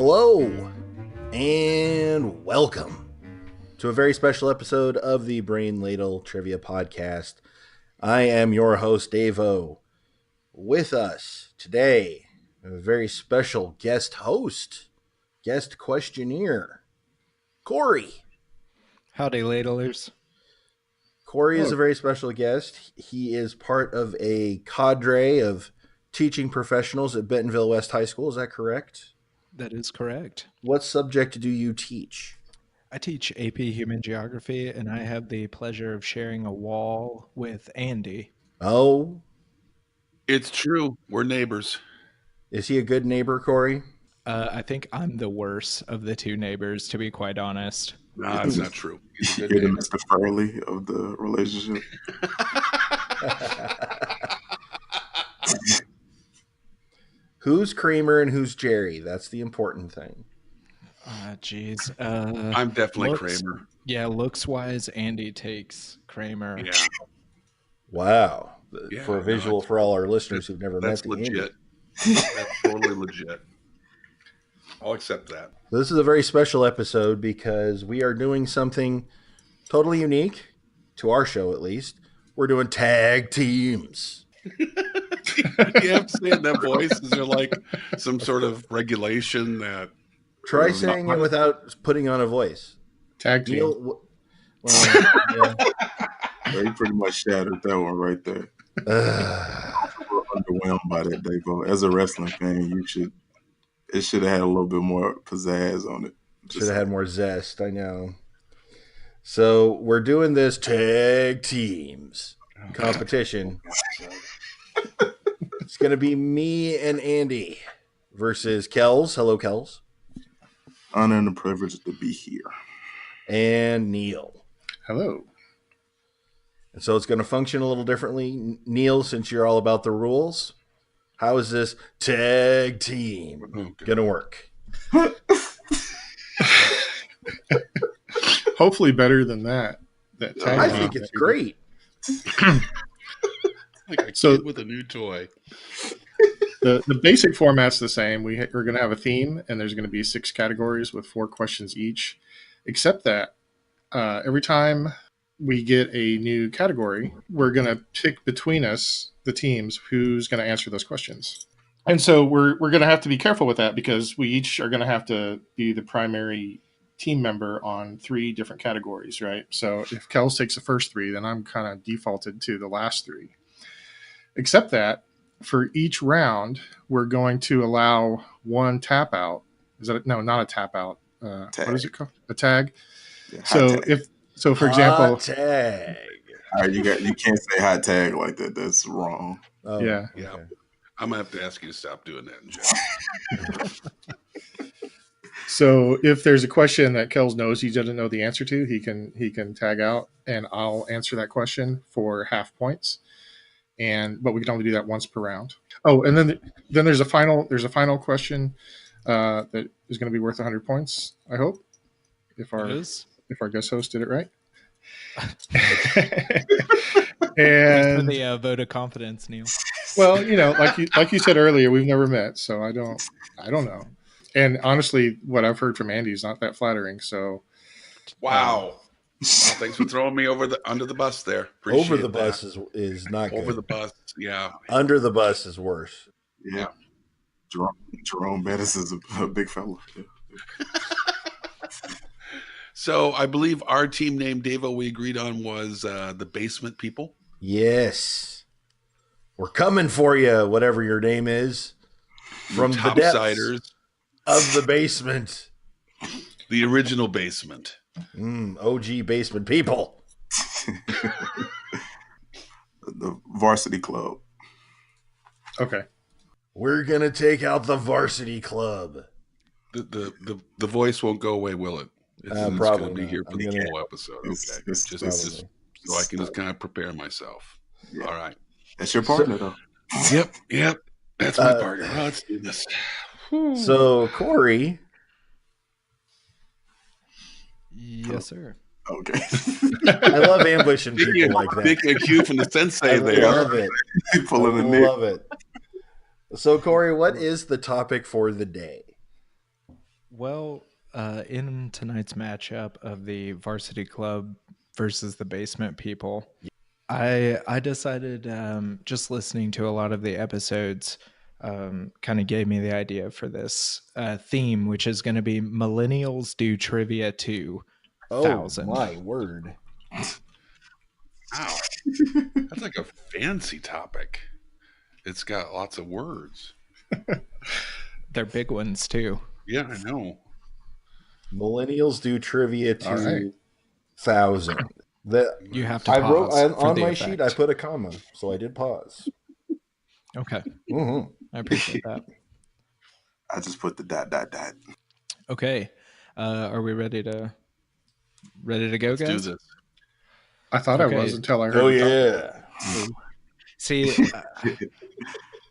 Hello and welcome to a very special episode of the Brain Ladle Trivia Podcast. I am your host, Dave-O. With us today, a very special guest host, guest questionnaire, Corey. Howdy, ladlers. Corey is a very special guest. He is part of a cadre of teaching professionals at Bentonville West High School. Is that correct? That is correct. What subject do you teach? I teach AP Human Geography, and I have the pleasure of sharing a wall with Andy. Oh, it's true. We're neighbors. Is he a good neighbor, Corey? I think I'm the worst of the two neighbors, to be quite honest. No, that's not true. You're the Mr. Furley of the relationship. Who's Kramer and who's Jerry? That's the important thing. Jeez. I'm definitely Kramer. Yeah, looks-wise, Andy takes Kramer. Yeah. Wow. Yeah, for a visual for all our listeners who've never met that's the legit. Andy. That's totally legit. I'll accept that. This is a very special episode because we are doing something totally unique to our show, at least. We're doing tag teams. You have to say it in that voice. Is there like some sort of regulation that... Try saying it without putting on a voice. Tag team. Neil, yeah. Yeah, you pretty much shattered that one right there. We're underwhelmed by that, Dave. As a wrestling fan, it should have had a little bit more pizzazz on it. Should have had more zest, I know. So we're doing this tag teams competition. It's going to be me and Andy versus Kels. Hello, Kels. Honor and the privilege to be here. And Neil. Hello. And so it's going to function a little differently. Neil, since you're all about the rules, how is this tag team going to work? Hopefully better than that. I think it's great. Like a kid with a new toy. The basic format's the same. We're going to have a theme, and there's going to be 6 categories with 4 questions each, except that every time we get a new category, we're going to pick between us, the teams, who's going to answer those questions. And so we're going to have to be careful with that because we each are going to have to be the primary team member on 3 different categories, right? So if Kels takes the first 3, then I'm kind of defaulted to the last 3. Except that for each round, we're going to allow 1 tap out. No, not a tap out. What is it called? A tag. Yeah, so for example, tag. All right, you can't say hot tag like that. That's wrong. Oh, yeah. Okay. I'm gonna have to ask you to stop doing that in general. So if there's a question that Kels knows he doesn't know the answer to, he can tag out, and I'll answer that question for half points. But we can only do that once per round. Oh, and then there's a final question that is going to be worth 100 points. I hope if our guest host did it right. And for the vote of confidence, Neil. Well, like you said earlier, we've never met, so I don't know. And honestly, what I've heard from Andy is not that flattering. So, wow. Well, thanks for throwing me under the bus there. Appreciate over the that. bus is not good. Over the bus, yeah. Under the bus is worse. Yeah. Jerome Bettis is a big fella. Yeah. So I believe our team name, Dave-O, we agreed on was the Basement People. Yes. We're coming for you, whatever your name is. From the depths Topsiders of the basement. The original basement. OG basement people. The varsity club. Okay. We're going to take out the varsity club. The voice won't go away, will it? It's Probably going to be here for the whole episode. Okay. Just so I can just kind of prepare myself. Yeah. All right. That's your partner, though. Yep. That's my partner. Oh, let's do this. So, Corey. Yes, sir. Okay. I love ambushing people like that. Big cue from the sensei there. I love it. Pulling the love it. So, Corey, what is the topic for the day? Well, in tonight's matchup of the varsity club versus the basement people, I decided just listening to a lot of the episodes kind of gave me the idea for this theme, which is going to be millennials do trivia 2000. my word. Wow. That's like a fancy topic. It's got lots of words. They're big ones too. Yeah, I know. Millennials do trivia All right. 2000. You have to I pause wrote for on the my effect. sheet, I put a comma, so I did pause. Okay, Mm-hmm. I appreciate that. I just put the ... Okay, are we ready to go, Let's do guys? this. I thought Okay. I was until I heard Oh, the topic. yeah. See,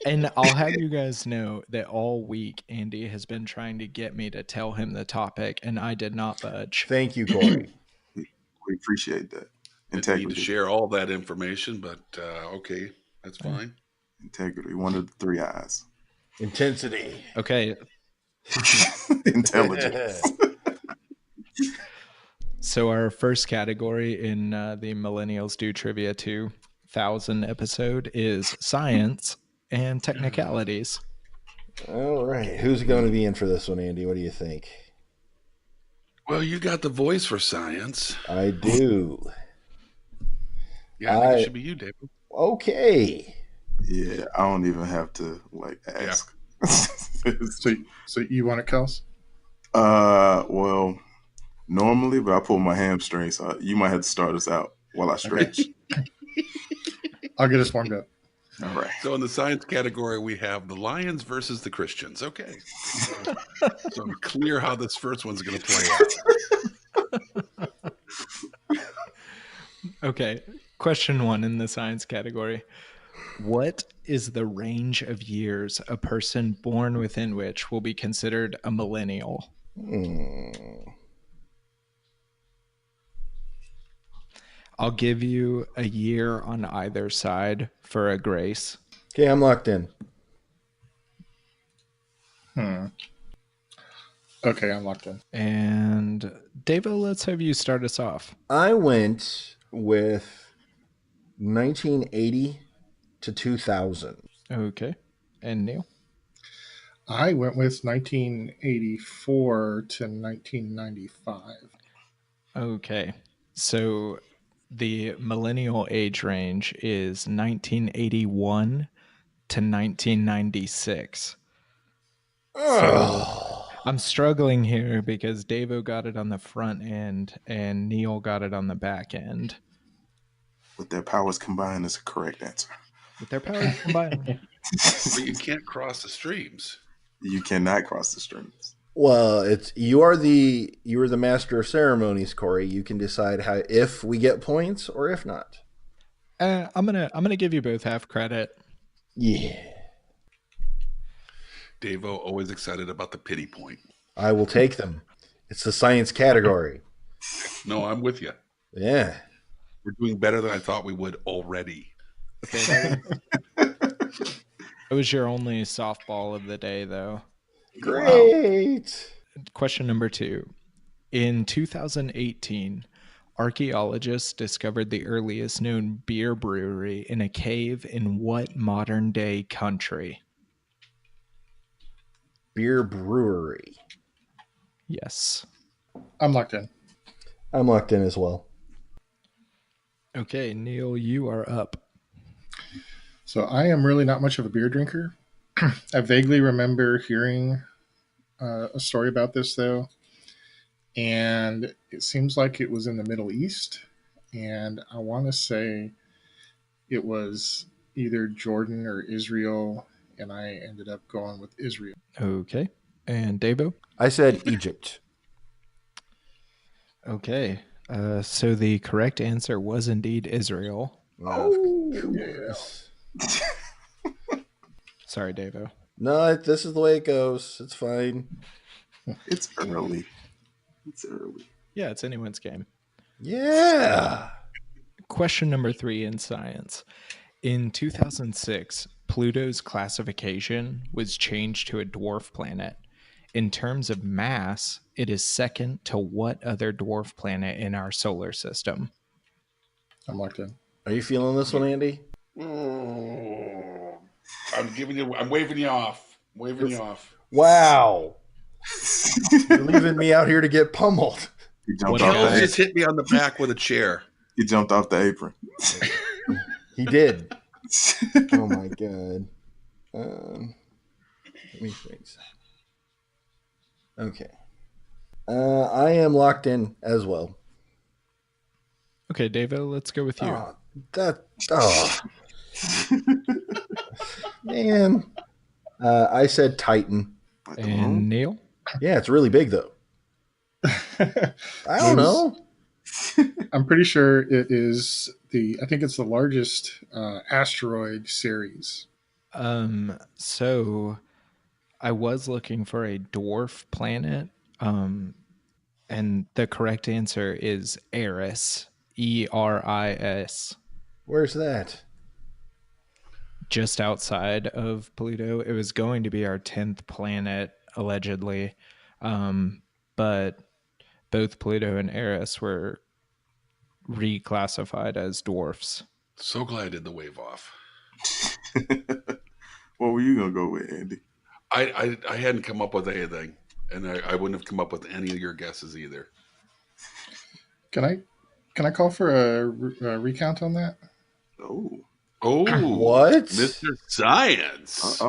and I'll have you guys know that all week Andy has been trying to get me to tell him the topic, and I did not budge. Thank you, Corey. We appreciate that. Didn't need to Integrity. share all that information, but okay, that's fine. Integrity. One of the three eyes. Intensity. Okay, Intelligence. so our first category in the Millennials Do Trivia 2000 episode is science and technicalities. All right. Who's going to be in for this one, Andy? What do you think? Well, you got the voice for science. I do. Yeah, I think it should be you, David. Okay. Yeah, I don't even have to ask. So you want it, Kels? Well, normally, but I pull my hamstring, so you might have to start us out while I stretch. I'll get us warmed up. All right. So in the science category, we have the Lions versus the Christians. Okay. So I'm clear how this first one's going to play out. Okay, question 1 in the science category. What is the range of years a person born within which will be considered a millennial? I'll give you a year on either side for a grace. Okay, I'm locked in. Okay, I'm locked in. And Devo, let's have you start us off. I went with 1980 to 2000. Okay. And Neil? I went with 1984 to 1995. Okay. So the millennial age range is 1981 to 1996. So I'm struggling here because Davo got it on the front end and Neil got it on the back end. With their powers combined is a correct answer. With their powers combined. But you can't cross the streams. You cannot cross the streams. Well, you are the master of ceremonies, Corey. You can decide how if we get points or if not. I'm gonna give you both half credit. Yeah. Davo always excited about the pity point. I will take them. It's the science category. No, I'm with you. Yeah. We're doing better than I thought we would already. Okay. It was your only softball of the day, though. Great. Question number 2. In 2018, archaeologists discovered the earliest known beer brewery in a cave in what modern-day country? Beer brewery. Yes. I'm locked in. I'm locked in as well. Okay, Neil, you are up. So I am really not much of a beer drinker. I vaguely remember hearing a story about this, though. And it seems like it was in the Middle East. And I want to say it was either Jordan or Israel. And I ended up going with Israel. Okay. And Davo? I said Egypt. Okay. So the correct answer was indeed Israel. Oh, yeah. Sorry, Davo. No, this is the way it goes. It's fine. It's early. It's early. Yeah, it's anyone's game. Yeah. Question number 3 in science. In 2006, Pluto's classification was changed to a dwarf planet. In terms of mass, it is second to what other dwarf planet in our solar system? I'm locked in. Are you feeling this one, Andy? Oh, I'm waving you off. Wow. You're leaving me out here to get pummeled. He jumped What off Kels guy? the just hit me on the back with a chair. He jumped off the apron. He did. Oh my god. Let me fix. Okay. I am locked in as well. Okay, David, let's go with you. Man. I said Titan. And Neil? Yeah, it's really big though. I don't know. I'm pretty sure it is I think it's the largest asteroid series. So I was looking for a dwarf planet, and the correct answer is Eris, Eris. Where's that? Just outside of Pluto. It was going to be our 10th planet, allegedly, but both Pluto and Eris were reclassified as dwarfs. So glad I did the wave off. What were you gonna go with, Andy? I hadn't come up with anything, and I wouldn't have come up with any of your guesses either. Can I call for a recount on that? Oh, What? Mr. Science?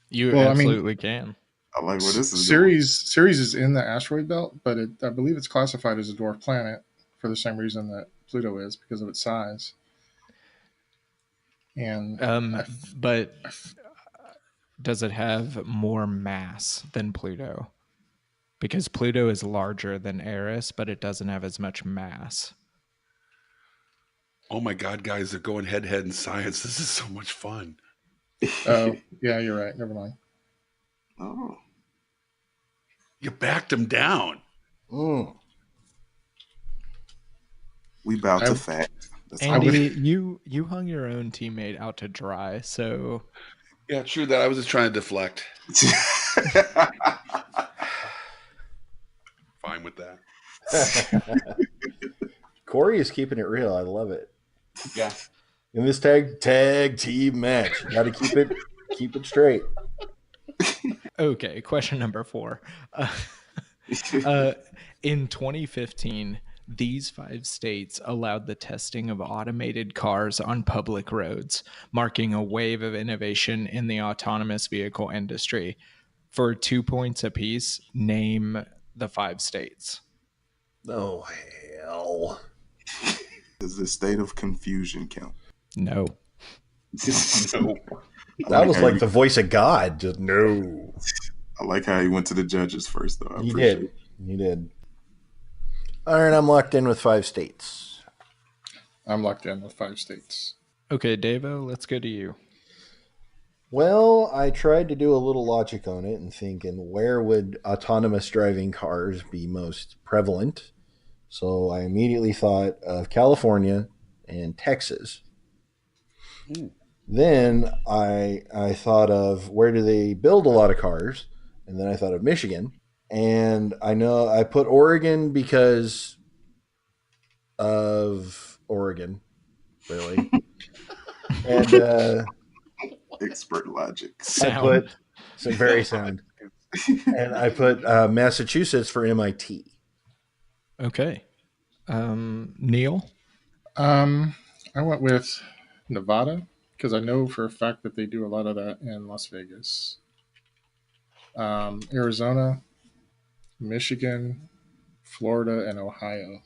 You absolutely can. I like where this is Ceres is in the asteroid belt, but I believe it's classified as a dwarf planet for the same reason that Pluto is, because of its size. And but does it have more mass than Pluto? Because Pluto is larger than Eris, but it doesn't have as much mass. Oh my God, guys, they're going head to head in science. This is so much fun. Oh, yeah, you're right. Never mind. Oh, You backed him down. we bow to fact. That's how Andy, you hung your own teammate out to dry, so Yeah, true that. I was just trying to deflect. Fine with that. Corey is keeping it real. I love it. Yeah. In this tag team match, you got to keep it straight. okay. Question number 4. In 2015, these 5 states allowed the testing of automated cars on public roads, marking a wave of innovation in the autonomous vehicle industry. For 2 points apiece, name the 5 states. Oh, hell. Does the state of confusion count? No. No. That was like the voice of God. Just no. I like how he went to the judges first, though. He did. All right, I'm locked in with 5 states. I'm locked in with 5 states. Okay, Davo, let's go to you. Well, I tried to do a little logic on it and thinking, where would autonomous driving cars be most prevalent? So I immediately thought of California and Texas. Ooh. Then I thought of where do they build a lot of cars? And then I thought of Michigan. And I know I put Oregon because of Oregon, really. And Expert logic. Sound. I put some very sound. And I put Massachusetts for MIT. Okay. Neil? I went with Nevada because I know for a fact that they do a lot of that in Las Vegas. Arizona, Michigan, Florida, and Ohio.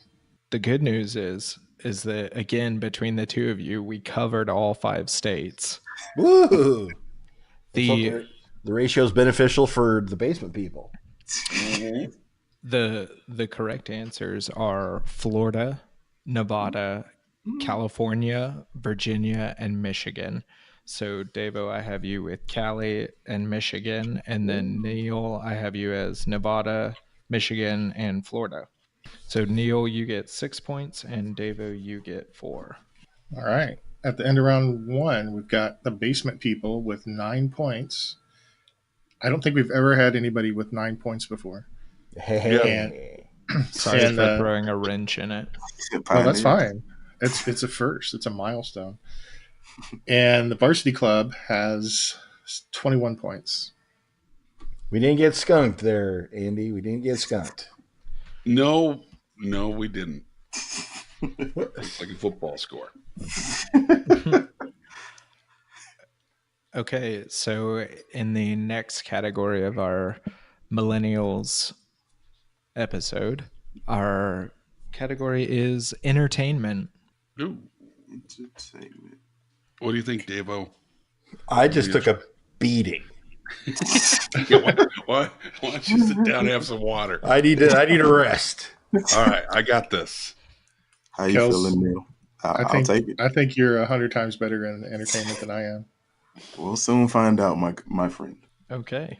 The good news is that, again, between the two of you, we covered all 5 states. Woo! The ratio is beneficial for the basement people. The correct answers are Florida, Nevada, California, Virginia, and Michigan. So, Davo, I have you with Cali and Michigan, and then Neil, I have you as Nevada, Michigan, and Florida. So, Neil, you get 6 points, and Davo, you get 4. All right. At the end of round 1, we've got the basement people with 9 points. I don't think we've ever had anybody with 9 points before. Hey. Sorry And, for throwing a wrench in it. No, that's fine. It's a first. It's a milestone. And the varsity club has 21 points. We didn't get skunked there, Andy. We didn't get skunked. No, we didn't. It's like a football score. Okay, so in the next category of our millennials episode, our category is entertainment. Ooh. Entertainment. What do you think, Davo? I just took a beating. Why don't you sit down and have some water? I need a rest. All right, I got this. How you Kels, feeling, Neil? I'll take it. I think you're 100 times better in entertainment than I am. We'll soon find out, my friend. Okay.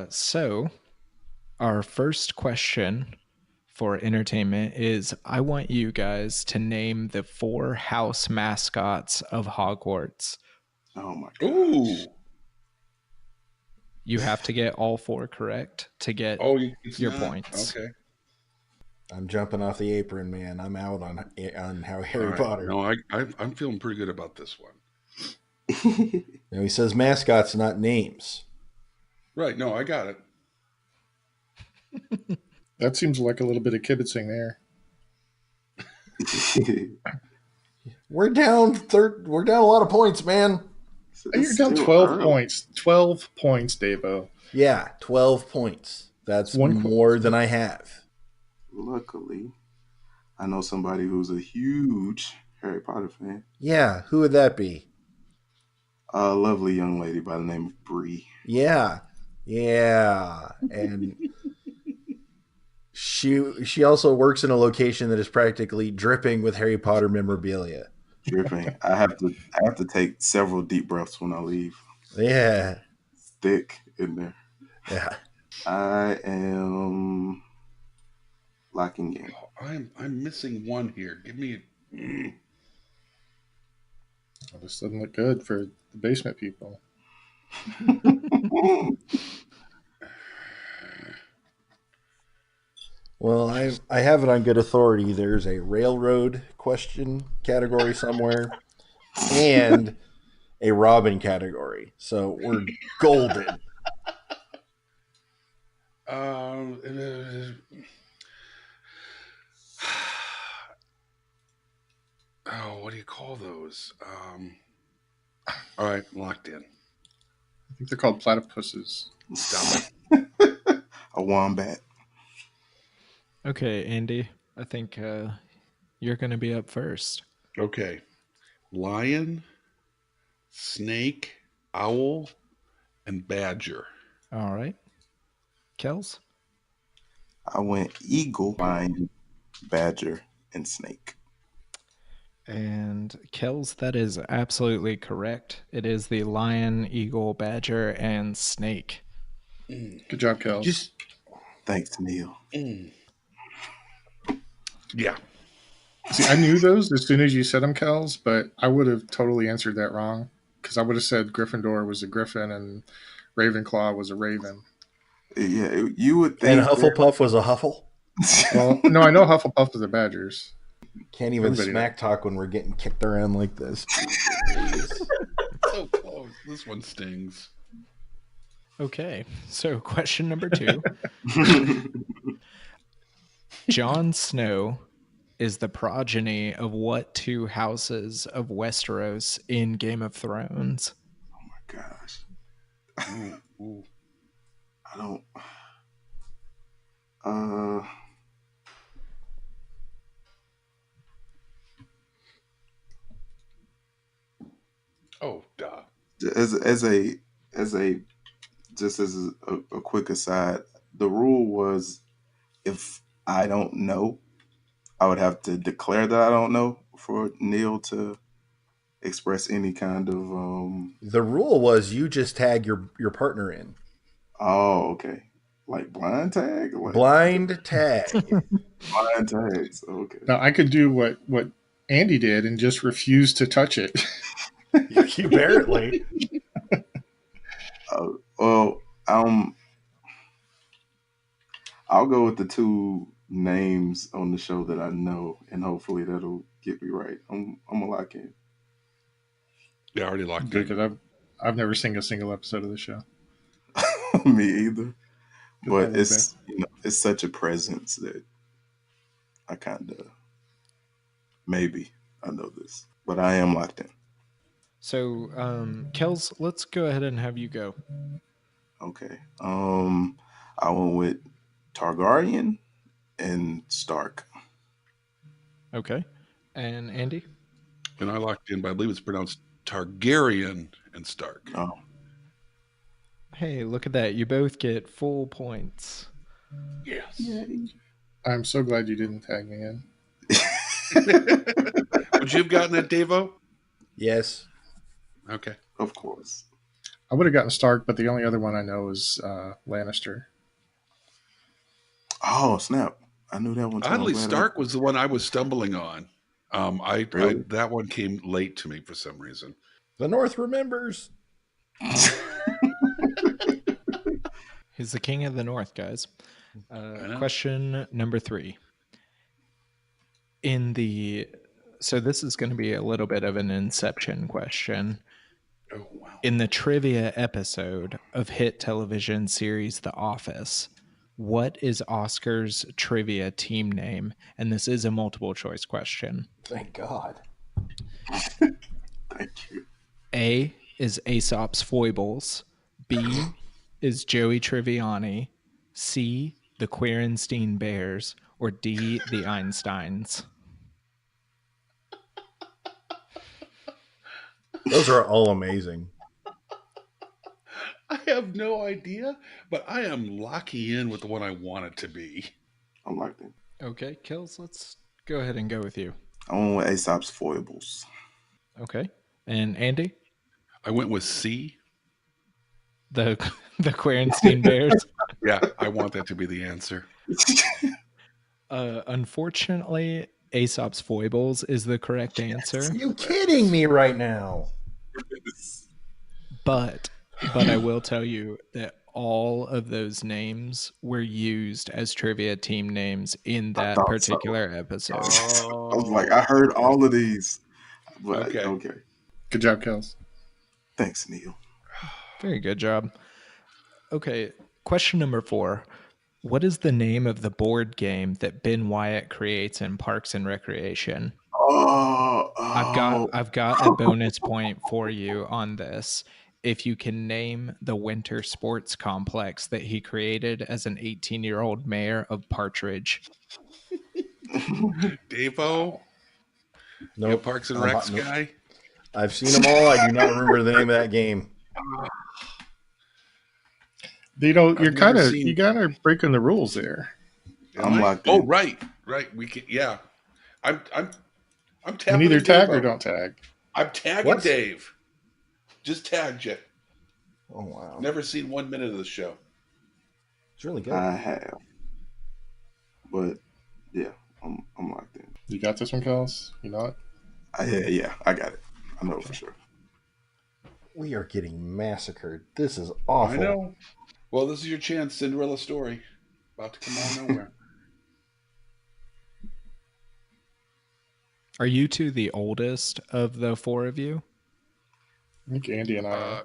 So our first question for entertainment is, I want you guys to name the 4 house mascots of Hogwarts. Oh my gosh. Ooh. You have to get all 4 correct to get your points. Okay. I'm jumping off the apron, man. I'm out on how Harry Potter. No, I'm feeling pretty good about this one. Now he says mascots, not names. Right. No, I got it. That seems like a little bit of kibitzing there. We're down We're down a lot of points, man. You're down 12 points. 12 points, Davo. Yeah, 12 points. That's more than I have. Luckily, I know somebody who's a huge Harry Potter fan. Yeah, who would that be? A lovely young lady by the name of Bree. Yeah, and she also works in a location that is practically dripping with Harry Potter memorabilia. Dripping. I have to take several deep breaths when I leave. Yeah, It's thick in there. yeah. I am locking in. I'm missing one here. Give me. Well, this doesn't look good for the basement people. Well, I have it on good authority. There's a railroad question category somewhere, and a Robin category. So we're golden. What do you call those? All right, locked in. I think they're called platypuses. Stop it. A wombat. Okay, Andy, I think you're going to be up first. Okay. Lion, snake, owl, and badger. All right. Kels? I went eagle, lion, badger, and snake. And Kels, that is absolutely correct. It is the lion, eagle, badger, and snake. Good job, Kels. Thanks, Neil. Yeah. See, I knew those as soon as you said them, Kels, but I would have totally answered that wrong because I would have said Gryffindor was a griffin and Ravenclaw was a raven. Yeah, you would think. And Hufflepuff was a Huffle. Well, no, I know Hufflepuff are the badgers. Can't even Everybody smack talk when we're getting kicked around like this. So close. This one stings. Okay, so question number 2. Jon Snow is the progeny of what 2 houses of Westeros in Game of Thrones? Oh my gosh. Ooh. I don't. Oh, duh. As a just as a quick aside, the rule was if I don't know, I would have to declare that I don't know for Neil to express any kind of. The rule was you just tag your partner in. Oh, okay. Like blind tag. Blind tag. Blind tags. Okay. Now, I could do what Andy did and just refuse to touch it. Apparently. Well, I'll go with the two names on the show that I know, and hopefully that'll get me right. I'm gonna lock in. Yeah, already locked Good, in. because I've never seen a single episode of the show. Me either. Good But luck, babe. it's such a presence that I kind of maybe I know this, but I am locked in. So, Kels, let's go ahead and have you go. Okay. I went with Targaryen and Stark. Okay. And Andy? And I locked in, but I believe it's pronounced Targaryen and Stark. Oh, Hey, look at that. You both get full points. Yes. I'm so glad you didn't tag me in. Would you have gotten that, Davo? Yes. Okay. of course. I would have gotten Stark, but the only other one I know is Lannister. Oh snap! I knew that one too. I'm Oddly, glad Stark was the one I was stumbling on. I Really? that one came late to me for some reason. The North remembers. He's the king of the North, guys. know. Question number 3. So this is going to be a little bit of an Inception question. Oh wow! In the trivia episode of hit television series The Office, what is Oscar's trivia team name? And this is a multiple choice question. Thank God. Thank you. A is Aesop's Foibles. B is Joey Triviani. C, the Querenstein Bears. Or D, the Einsteins. Those are all amazing. I have no idea, but I am locking in with the one I want it to be. I'm locked in. Okay, Kels, let's go ahead and go with you. I went with Aesop's foibles. Okay. And Andy? I went with C. The Querenstein Bears? Yeah, I want that to be the answer. Unfortunately, Aesop's Foibles is the correct answer. Are you kidding me right now? But I will tell you that all of those names were used as trivia team names in that thought so. particular episode. I was like, I heard all of these. But, Okay. okay. Good job, Kels. Thanks, Neil. Very good job. Okay, question number 4. What is the name of the board game that Ben Wyatt creates in Parks and Recreation? I've got a bonus point for you on this. If you can name the winter sports complex that he created as an 18-year-old mayor of Partridge. Davo, Nope. you Parks and Recs Nope. guy. I've seen them all. I do not remember the name of that game. You know, I've never seen- you kind of breaking the rules there. Am I'm I? locked Oh, in. right. We can. Yeah, I'm You tapping. can either in tag Davo. or don't tag. I'm tagging What? Dave. Just tagged you. Oh wow, Never seen 1 minute of the show. it's really good. I have. But yeah, I'm locked in. You got this one, Kels? You know it? Yeah, I got it. I know for sure. We are getting massacred. This is awful. I know. Well, this is your chance, Cinderella story. About to come out of nowhere. Are you two the oldest of the 4 of you? I think Andy and I.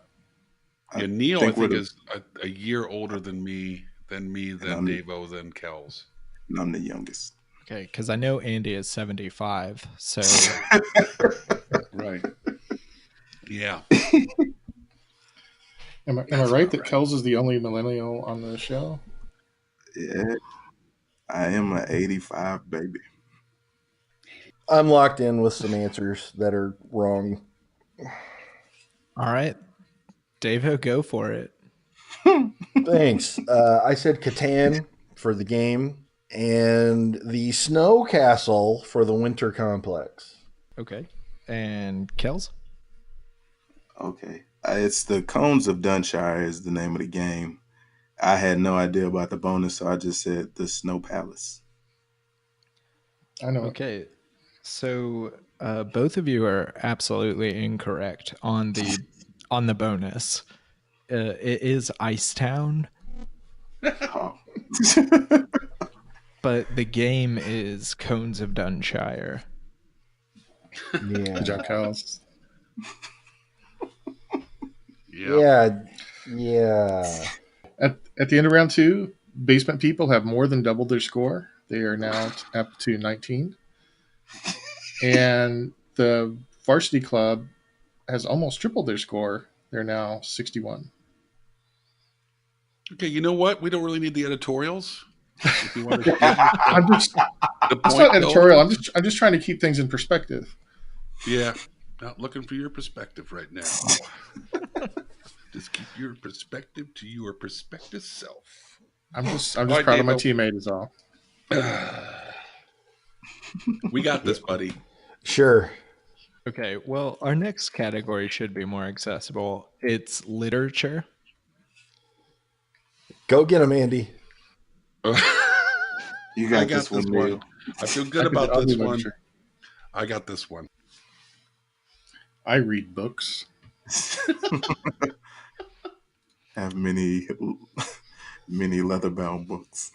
Yeah, Neil, I think we're the- is a year older than me, then I'm- Davo, then Kels. And I'm the youngest. Okay, because I know Andy is 75, so Right. Yeah. Am I right that Kels is the only millennial on the show? Yeah, I am an 85 baby. I'm locked in with some answers that are wrong. all right. Davo, go for it. Thanks. I said Catan for the game and the Snow Castle for the Winter Complex. Okay. And Kels? Okay. It's the Cones of Dunshire is the name of the game. I had no idea about the bonus, so I just said the Snow Palace. I know. Okay. So both of you are absolutely incorrect on the bonus. it is Icetown, Oh. but the game is Cones of Dunshire. Good job, Kels. Yeah. At the end of round 2, basement people have more than doubled their score. They are now up to 19. And the varsity club has almost tripled their score. They're now 61. Okay, you know what? We don't really need the editorials. If you want to It's not editorial. I'm just trying to keep things in perspective. Yeah, not looking for your perspective right now. Just keep your perspective to your perspective self. I'm just proud of my teammate is all. We got this, buddy. Sure. Okay, well, our next category should be more accessible. It's literature. Go get him, Andy. You got this one, Neil. I feel good about this one. I got this one. I read books. Have many leather-bound books.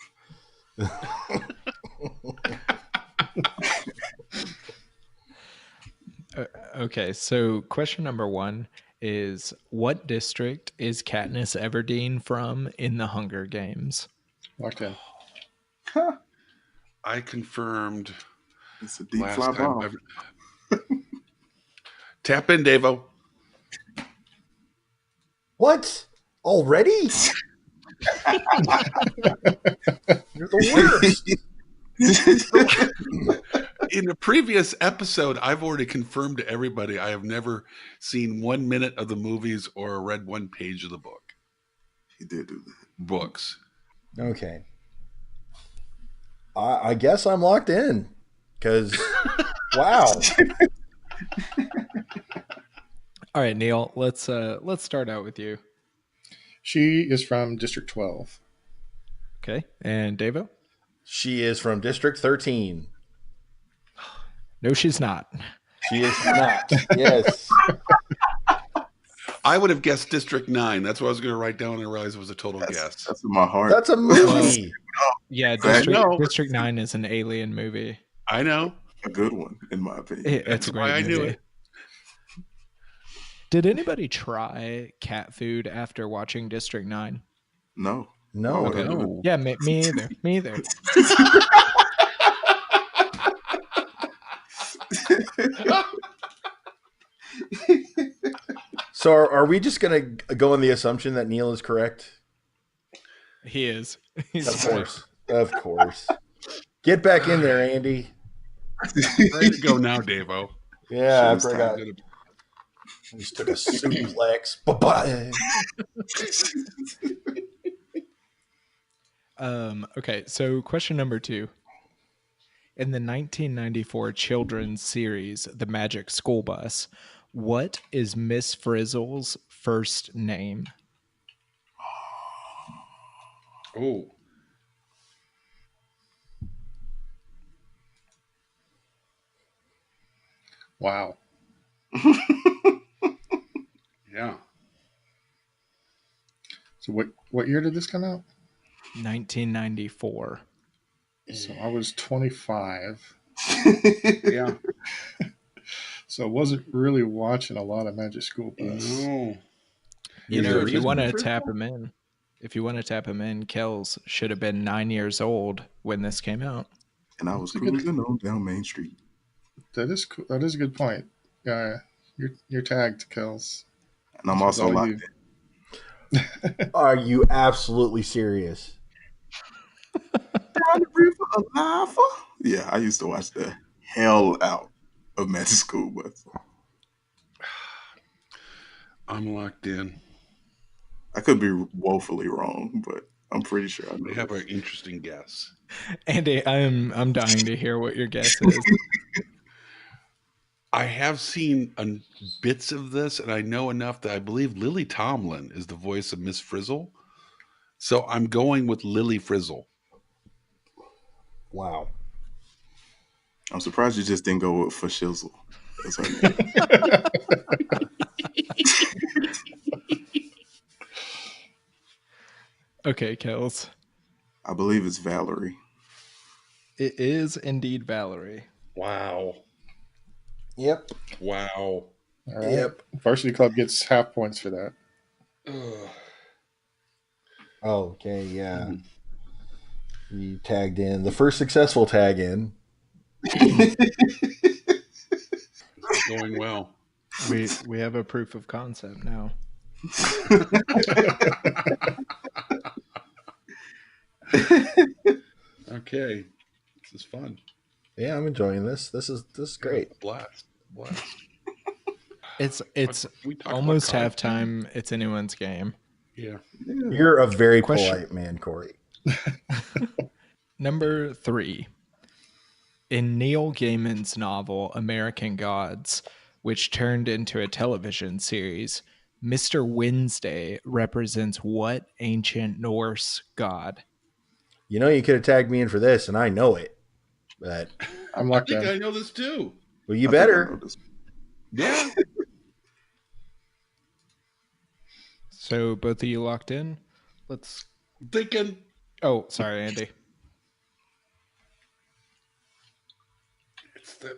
Okay, so question number 1 is, what district is Katniss Everdeen from in the Hunger Games? Locked in. I confirmed. It's a deep fly bomb. Tap in, Davo. What? Already? You're the worst. In a previous episode, I've already confirmed to everybody I have never seen 1 minute of the movies or read 1 page of the book. He did do that. Books. Okay. I guess I'm locked in. Because, wow. All right, Neil, let's start out with you. She is from District 12. Okay, and Davo? She is from District 13. No, she's not. She is not. Yes. I would have guessed District 9. That's what I was going to write down, and I realized it was a total guess. That's in my heart. That's a movie. Yeah, District 9 is an alien movie. I know. A good one, in my opinion. It's a great movie. I knew it. Did anybody try cat food after watching District 9? No. Okay. No. Yeah, me either. Me either. So are we just going to go on the assumption that Neil is correct? He is. Of course. Get back in there, Andy. Ready to go now, Davo. Yeah, I forgot. I just took a suplex. Bye-bye. Okay, so question number 2. In the 1994 children's series, The Magic School Bus, what is Miss Frizzle's first name? Oh. Wow. Yeah. So what year did this come out? 1994. So I was 25. Yeah. So I wasn't really watching a lot of Magic School Bus. No. You know, if you want to tap him in, Kels should have been 9 years old when this came out. And I was cruising on down Main Street. That is cool. That is a good point. Yeah, you're tagged, Kels. And I'm also locked in. Are you absolutely serious? Down the river of lava? Yeah, I used to watch the hell out of Magic School Bus. I'm locked in. I could be woefully wrong, but I'm pretty sure I know. They have an interesting guess. Andy, I'm dying to hear what your guess is. I have seen bits of this, and I know enough that I believe Lily Tomlin is the voice of Miss Frizzle. So I'm going with Lily Frizzle. Wow. I'm surprised you just didn't go with for shizzle. That's her name. Okay, Kels. I believe it's Valerie. It is indeed Valerie. Wow. Yep. Wow. All right. Yep. Varsity Club gets half points for that. Ugh. Okay, yeah. We tagged in the first successful tag in. Going well. We have a proof of concept now. Okay. This is fun. Yeah, I'm enjoying this. This is great. Blast. It's We talk about almost cards, halftime. It's anyone's game. Yeah. You're a very Question. polite man, Corey. Number 3. In Neil Gaiman's novel American Gods, which turned into a television series, Mr. Wednesday represents what ancient Norse god? You know, you could have tagged me in for this, and I know it. But I'm I locked think in. I know this too. well, you I think I know better. this. Yeah. So both of you locked in? Let's. Thinking. Oh, sorry, Andy. It's the.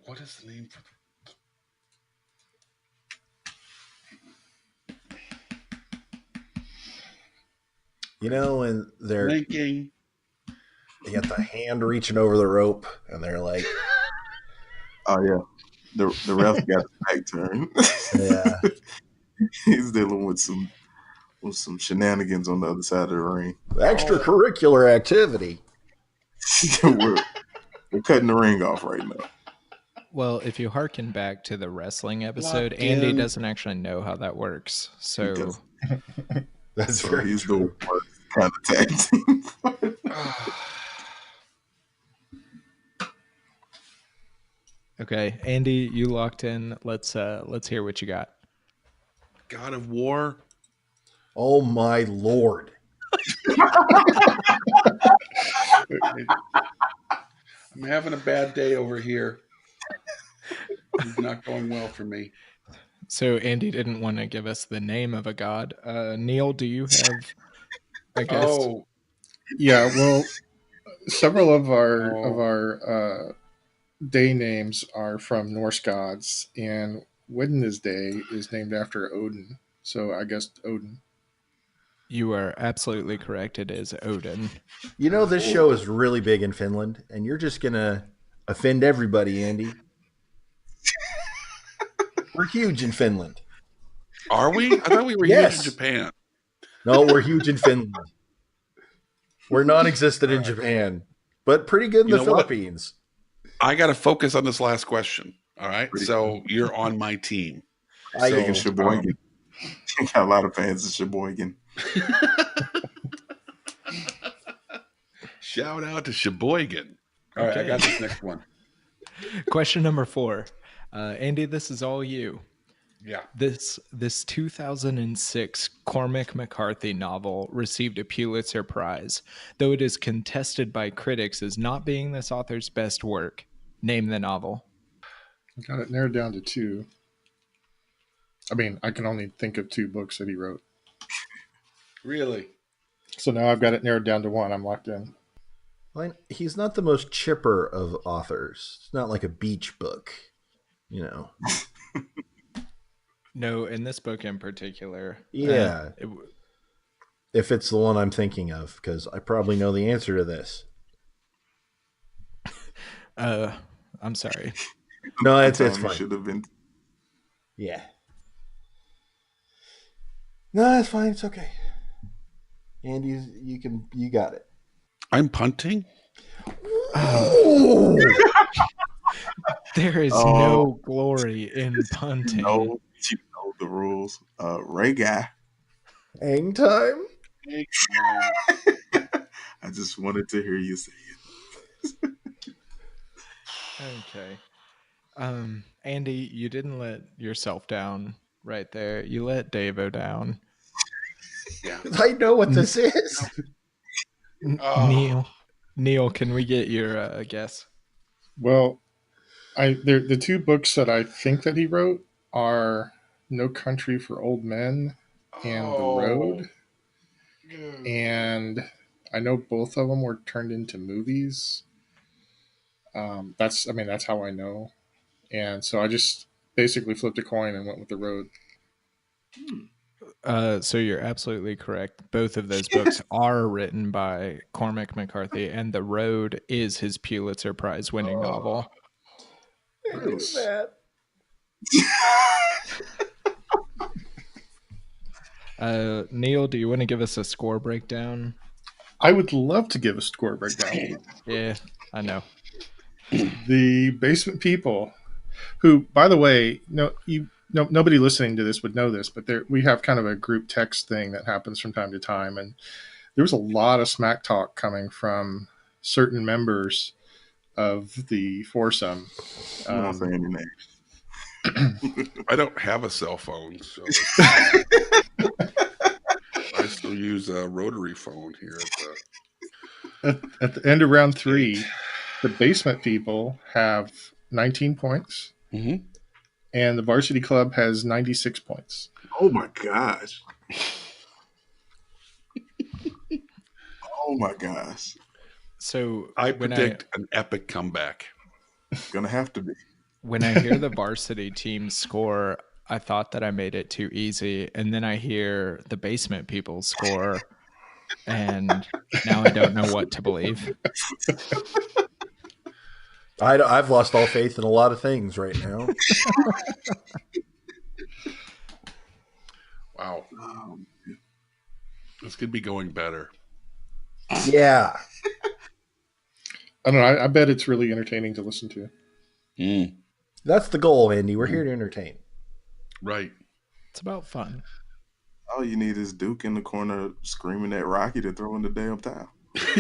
What is the name for You know, when they're blinking? they got the hand reaching over the rope, and they're like, Oh yeah, the ref got his back turned. yeah. He's dealing with some shenanigans on the other side of the ring. Extracurricular activity. we're cutting the ring off right now. Well, if you hearken back to the wrestling episode, Locked Andy in. doesn't actually know how that works. So doesn't. That's So very he's true. the worst kind of tag team. okay, Andy, you locked in. Let's hear what you got. God of War. Oh my lord. I'm having a bad day over here. It's not going well for me. So Andy didn't want to give us the name of a god. Neil, do you have a guess? Oh, Yeah, well, several of our day names are from Norse gods, and Wednesday is named after Odin. So I guess Odin. You are absolutely correct. It is Odin. You know, this show is really big in Finland, and you're just going to offend everybody, Andy. We're huge in Finland. are we? I thought we were Yes. huge in Japan. No, we're huge in Finland. We're non-existent in Japan, but pretty good in You the know what? Philippines. I got to focus on this last question. All right. Pretty So you're on my team. I So, Taking Sheboygan. Got a lot of fans in Sheboygan. Shout out to Sheboygan. All right, I Okay. got this next one. Question number 4. Andy, this is all you. Yeah. This 2006 Cormac McCarthy novel received a Pulitzer Prize, though it is contested by critics as not being this author's best work. Name the novel. I got it narrowed down to 2. I mean, I can only think of 2 books that he wrote. Really? So now I've got it narrowed down to 1. I'm locked in. Well, he's not the most chipper of authors. It's not like a beach book, you know. No, in this book in particular. Yeah. If it's the one I'm thinking of, because I probably know the answer to this. I'm sorry. No, it's Time fine. Should have been. Yeah. No, it's fine. It's okay. Andy, you got it. I'm punting? There is no glory in punting. No, you know the rules. Ray Guy. Hang time. I just wanted to hear you say it. Okay. Andy, you didn't let yourself down right there. You let Davo down. Yeah. I know what this is. Neil, can we get your guess? Well, The two books that I think that he wrote are No Country for Old Men and The Road. And I know both of them were turned into movies. That's how I know. And so I just basically flipped a coin and went with The Road. So you're absolutely correct. Both of those books are written by Cormac McCarthy, and The Road is his Pulitzer Prize winning novel. Nice. Neil, do you want to give us a score breakdown? I would love to give a score breakdown. Yeah, I know. The Basement People, who, by the way, nobody listening to this would know this, but we have kind of a group text thing that happens from time to time, and there was a lot of smack talk coming from certain members of the foursome. I'm not saying any names. I don't have a cell phone, so I still use a rotary phone here at the end of round 3. The Basement People have 19 points, Mm-hmm. and the Varsity Club has 96 points. Oh my gosh! Oh my gosh! So I predict an epic comeback. Gonna have to be. When I hear the varsity team score, I thought that I made it too easy, and then I hear the Basement People score, and now I don't know what to believe. I've lost all faith in a lot of things right now. Wow. This could be going better. Yeah. I don't know. I bet it's really entertaining to listen to. That's the goal, Andy. We're here to entertain. Right. It's about fun. All you need is Duke in the corner screaming at Rocky to throw in the damn towel. It's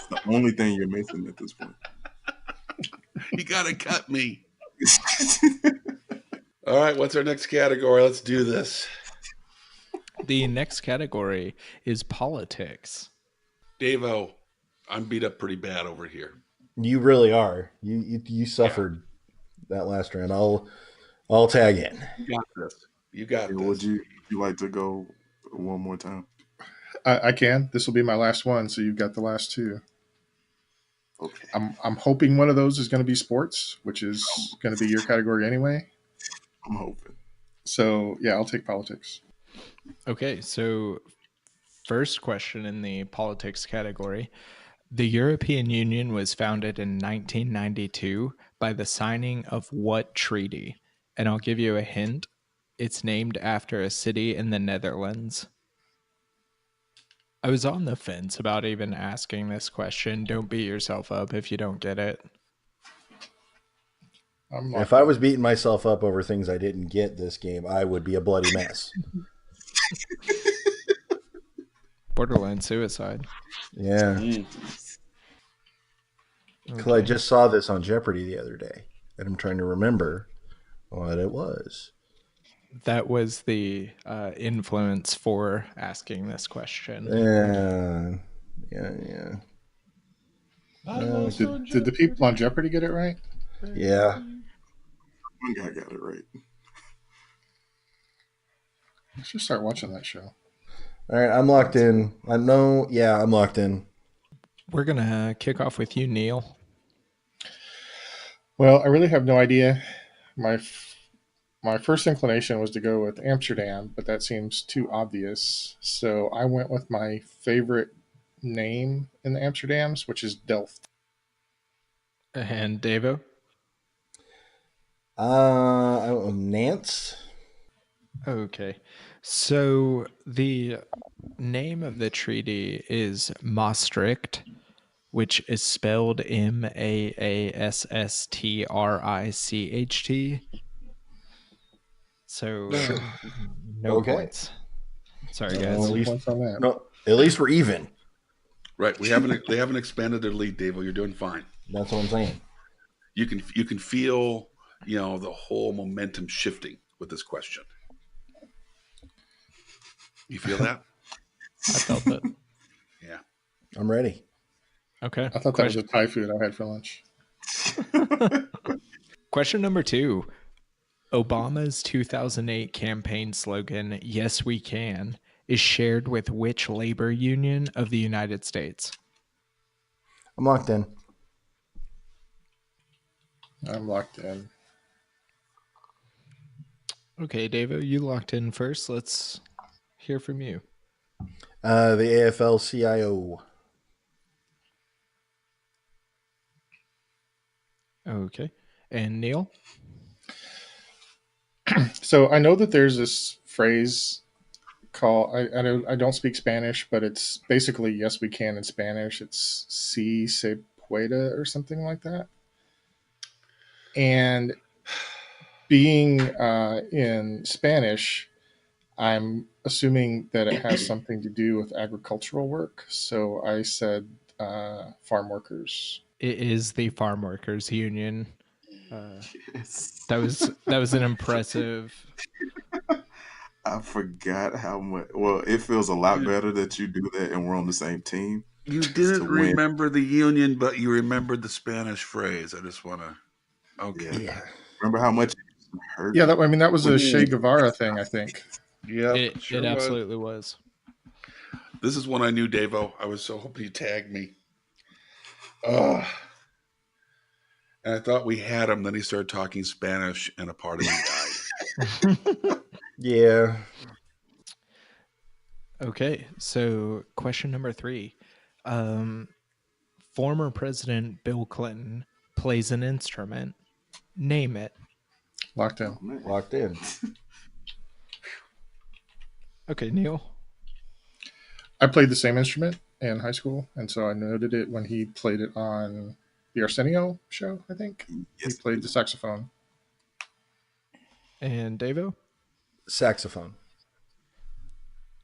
the only thing you're missing at this point. You gotta cut me. All right, what's our next category? Let's do this. The next category is politics. Dave-O, I'm beat up pretty bad over here. You really are. You suffered that last round. I'll tag in. You got this. You got this. Would you like to go one more time? I can. This will be my last one, so you've got the last two. Okay. I'm hoping one of those is going to be sports, which is going to be your category anyway. I'm hoping. So, yeah, I'll take politics. Okay, so first question in the politics category. The European Union was founded in 1992 by the signing of what treaty? And I'll give you a hint. It's named after a city in the Netherlands. I was on the fence about even asking this question. Don't beat yourself up if you don't get it. If I was beating myself up over things I didn't get this game, I would be a bloody mess. Borderline suicide. Yeah. Because I just saw this on Jeopardy the other day, and I'm trying to remember what it was. That was the influence for asking this question. Yeah. Did the people on Jeopardy get it right? Yeah. One guy got it right. Let's just start watching that show. All right, I'm locked in. I'm locked in. We're going to kick off with you, Neil. Well, I really have no idea. My first inclination was to go with Amsterdam, but that seems too obvious. So I went with my favorite name in the Amsterdams, which is Delft. And Davo? Nance. Okay. So the name of the treaty is Maastricht, which is spelled Maasstricht. So no points. Sorry, guys. At least we're even. Right. They haven't expanded their lead, Dave. You're doing fine. That's what I'm saying. You can feel, the whole momentum shifting with this question. You feel that? I felt it. Yeah. I'm ready. Okay. I thought that was a Thai food I had for lunch. Question number 2. Obama's 2008 campaign slogan, "Yes, we can," is shared with which labor union of the United States? I'm locked in. I'm locked in. Okay, Davo, you locked in first. Let's hear from you. The AFL-CIO. Okay. And Neil? So I know that there's this phrase called, I don't speak Spanish, but it's basically "yes, we can" in Spanish. It's "si se puede" or something like that. And being in Spanish, I'm assuming that it has something to do with agricultural work. So I said farm workers. It is the Farm Workers Union. Yes. That was an impressive. I forgot how much. Well, it feels a lot better that you do that and we're on the same team. You to didn't win. remember the union, but you remembered the Spanish phrase. I just want to. Okay. Yeah. Remember how much it hurt? Yeah, that was a Che Guevara thing, I think. Yeah, It absolutely was. This is when I knew Davo. I was so hoping he tagged me. And I thought we had him. Then he started talking Spanish, and a part of me died. Yeah. Okay, so question number 3. Former President Bill Clinton plays an instrument. Name it. Locked in. Locked in. Okay, Neil. I played the same instrument in high school, and so I noted it when he played it on the Arsenio show, I think. Yes. He played the saxophone. And Davo? Saxophone.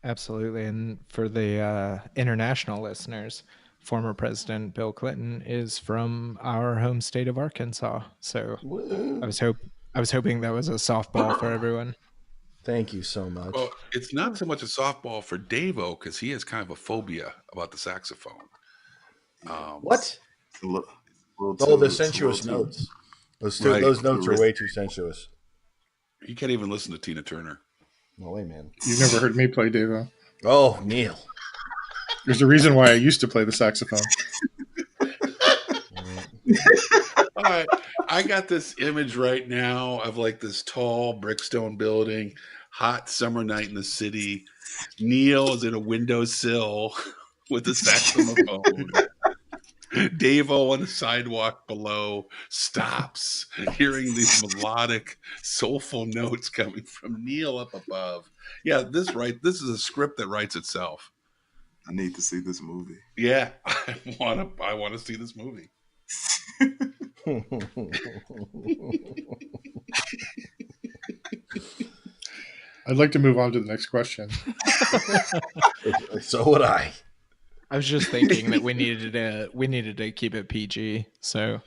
Absolutely. And for the international listeners, former President Bill Clinton is from our home state of Arkansas. So Woo. I was hoping that was a softball for everyone. Thank you so much. Well, it's not so much a softball for Davo because he has kind of a phobia about the saxophone. What? It's a little Oh, the it's a sensuous little notes. Those Right. those notes are way too sensuous. He can't even listen to Tina Turner. No way, man. You've never heard me play, Davo. Oh, Neil. There's a reason why I used to play the saxophone. All right. I got this image right now of like this tall brickstone building, hot summer night in the city. Neil is in a windowsill with a saxophone. Davo on the sidewalk below stops, hearing these melodic, soulful notes coming from Neil up above. Yeah, this is a script that writes itself. I need to see this movie. Yeah, I want to see this movie. I'd like to move on to the next question. So would I. I was just thinking that we needed to keep it PG. So,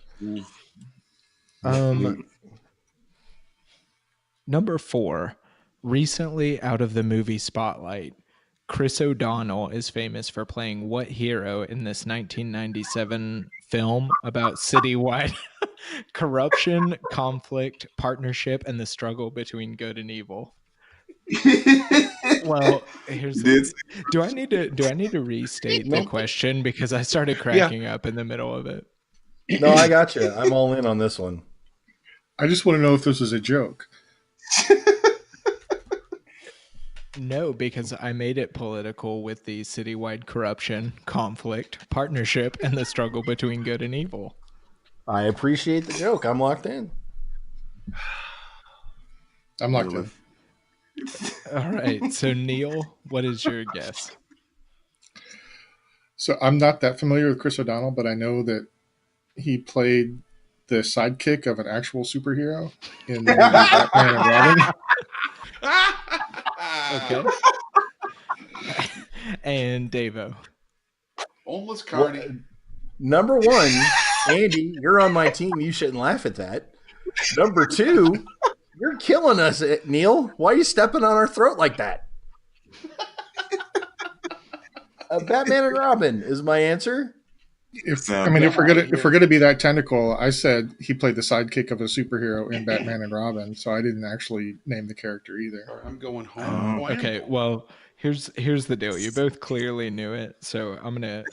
number 4, recently out of the movie Spotlight, Chris O'Donnell is famous for playing what hero in this 1997 film about citywide corruption, conflict, partnership, and the struggle between good and evil? Well, do I need to restate the question because I started cracking up in the middle of it? No, I got you. I'm all in on this one. I just want to know if this was a joke. No, because I made it political with the citywide corruption, conflict, partnership, and the struggle between good and evil. I appreciate the joke. I'm locked in. I'm locked in. All right. So, Neil, what is your guess? So I'm not that familiar with Chris O'Donnell, but I know that he played the sidekick of an actual superhero in the movie Batman and Robin. Okay. And Davo. Homeless Cardi. Number 1, Andy, you're on my team. You shouldn't laugh at that. Number 2, you're killing us, Neil. Why are you stepping on our throat like that? Batman and Robin is my answer. If Sound if we're gonna be that technical, I said he played the sidekick of a superhero in Batman and Robin, so I didn't actually name the character either. I'm going home. Oh. I am Okay, going. well, here's the deal. You both clearly knew it, so I'm gonna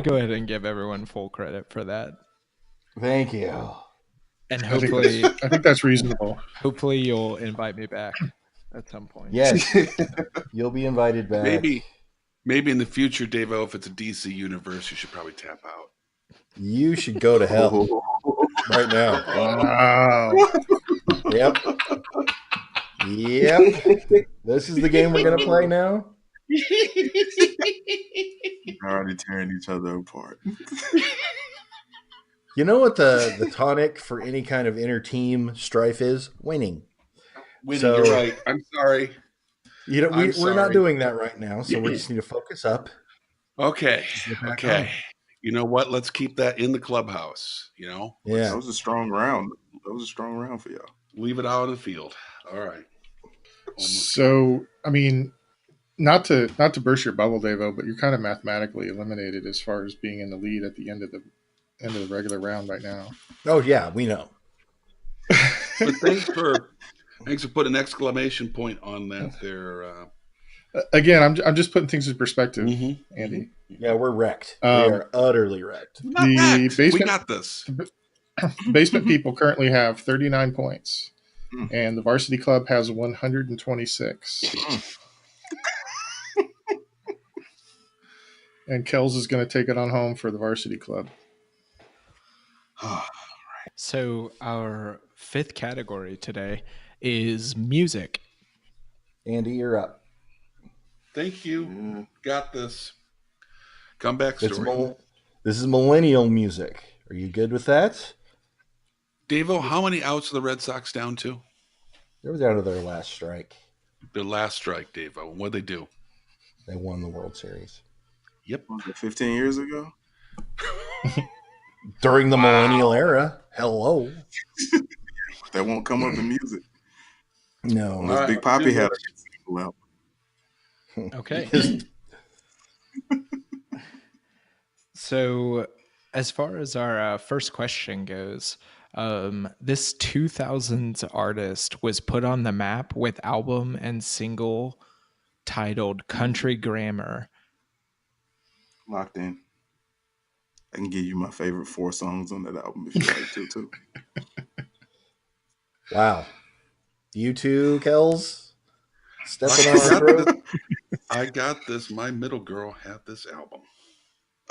go ahead and give everyone full credit for that, Thank you. and I think that's reasonable. hopefully you'll invite me back at some point. Yes, you'll be invited back. Maybe in the future, Davo, if it's a DC universe, you should probably tap out. You should go to hell right now. Wow. Yep. This is the game we're gonna play now. They're already tearing each other apart. You know what the tonic for any kind of inter team strife is? Winning. So- You're right. I'm sorry. You know, I'm we're not sorry. doing that right now, so we just need to focus up. Okay. Get back Okay. on. You know what? Let's keep that in the clubhouse. You know, That Yeah. was a strong round. That was a strong round for y'all. leave it out on the field. All right. So, not to burst your bubble, Davo, but you're kind of mathematically eliminated as far as being in the lead at the end of the regular round right now. Oh yeah, we know. But thanks for putting an exclamation point on that there. Again, I'm just putting things in perspective, Mhm. Andy. Yeah, we're wrecked. We Um, are utterly wrecked. Not The that. We basement- got this. Basement people currently have 39 points, Mm. and the varsity club has 126. And Kels is going to take it on home for the varsity club. So our fifth category today is music. Andy, you're up. Thank you. Yeah. Got this. Comeback It's story. this is millennial music. Are you good with that? Davo, how many outs are the Red Sox down to? They were down to their last strike. Their last strike, Davo. What'd they do? They won the World Series. Yep. Was it 15 years ago? During the millennial era. Hello. That won't come up in music. No. Unless right, Big Poppy do had a this. single album. Okay. Because- So, as far as our first question goes, this 2000s artist was put on the map with album and single titled Country Grammar. Locked in. I can give you my favorite 4 songs on that album if you like to, too. Wow. You too, Kels? Stepping I on our got throat? this. I got this. My middle girl had this album.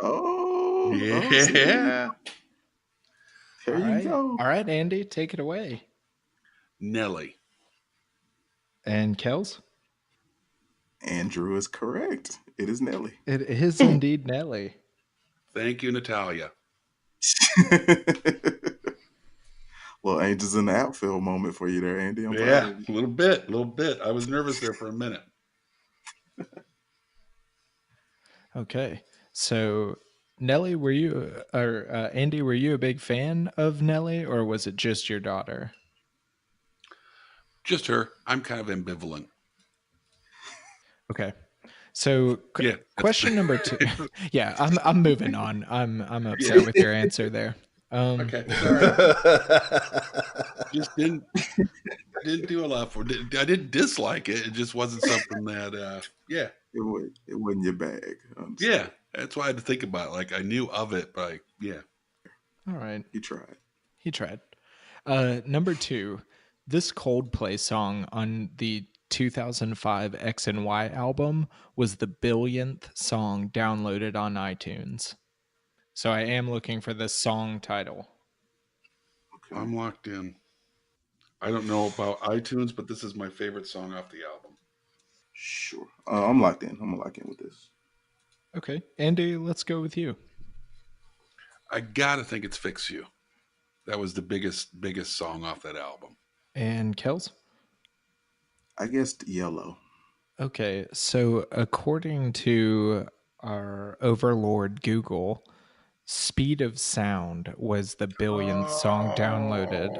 Oh, Yeah. There All you right. go. All right, Andy, take it away. Nelly. And Kels? Andrew is correct. It is Nelly. It is indeed Nelly. Thank you, Natalia. Well, Angels in the outfield moment for you there, Andy. I'm proud Yeah, of a you. little bit. I was nervous there for a minute. Okay. So, Nelly, were you, or Andy, were you a big fan of Nelly, or was it just your daughter? Just her. I'm kind of ambivalent. Okay. So, Yeah, that's- question number 2. Yeah, I'm moving on. I'm upset with your answer there. Okay, sorry. Just didn't do a lot for it. I didn't dislike it. It just wasn't something that yeah. It wasn't your bag. Yeah. That's why I had to think about it. Like I knew of it, but yeah. All right. You tried. He tried. Number 2, this Coldplay song on the 2005 X and Y album was the billionth song downloaded on iTunes. So I am looking for the song title. Okay. I'm locked in. I don't know about iTunes, but this is my favorite song off the album. Sure. I'm locked in. I'm going to lock in with this. Okay. Andy, let's go with you. I gotta think it's Fix You. That was the biggest song off that album. And Kels? I guessed Yellow. Okay. So according to our overlord Google, Speed of Sound was the billionth song downloaded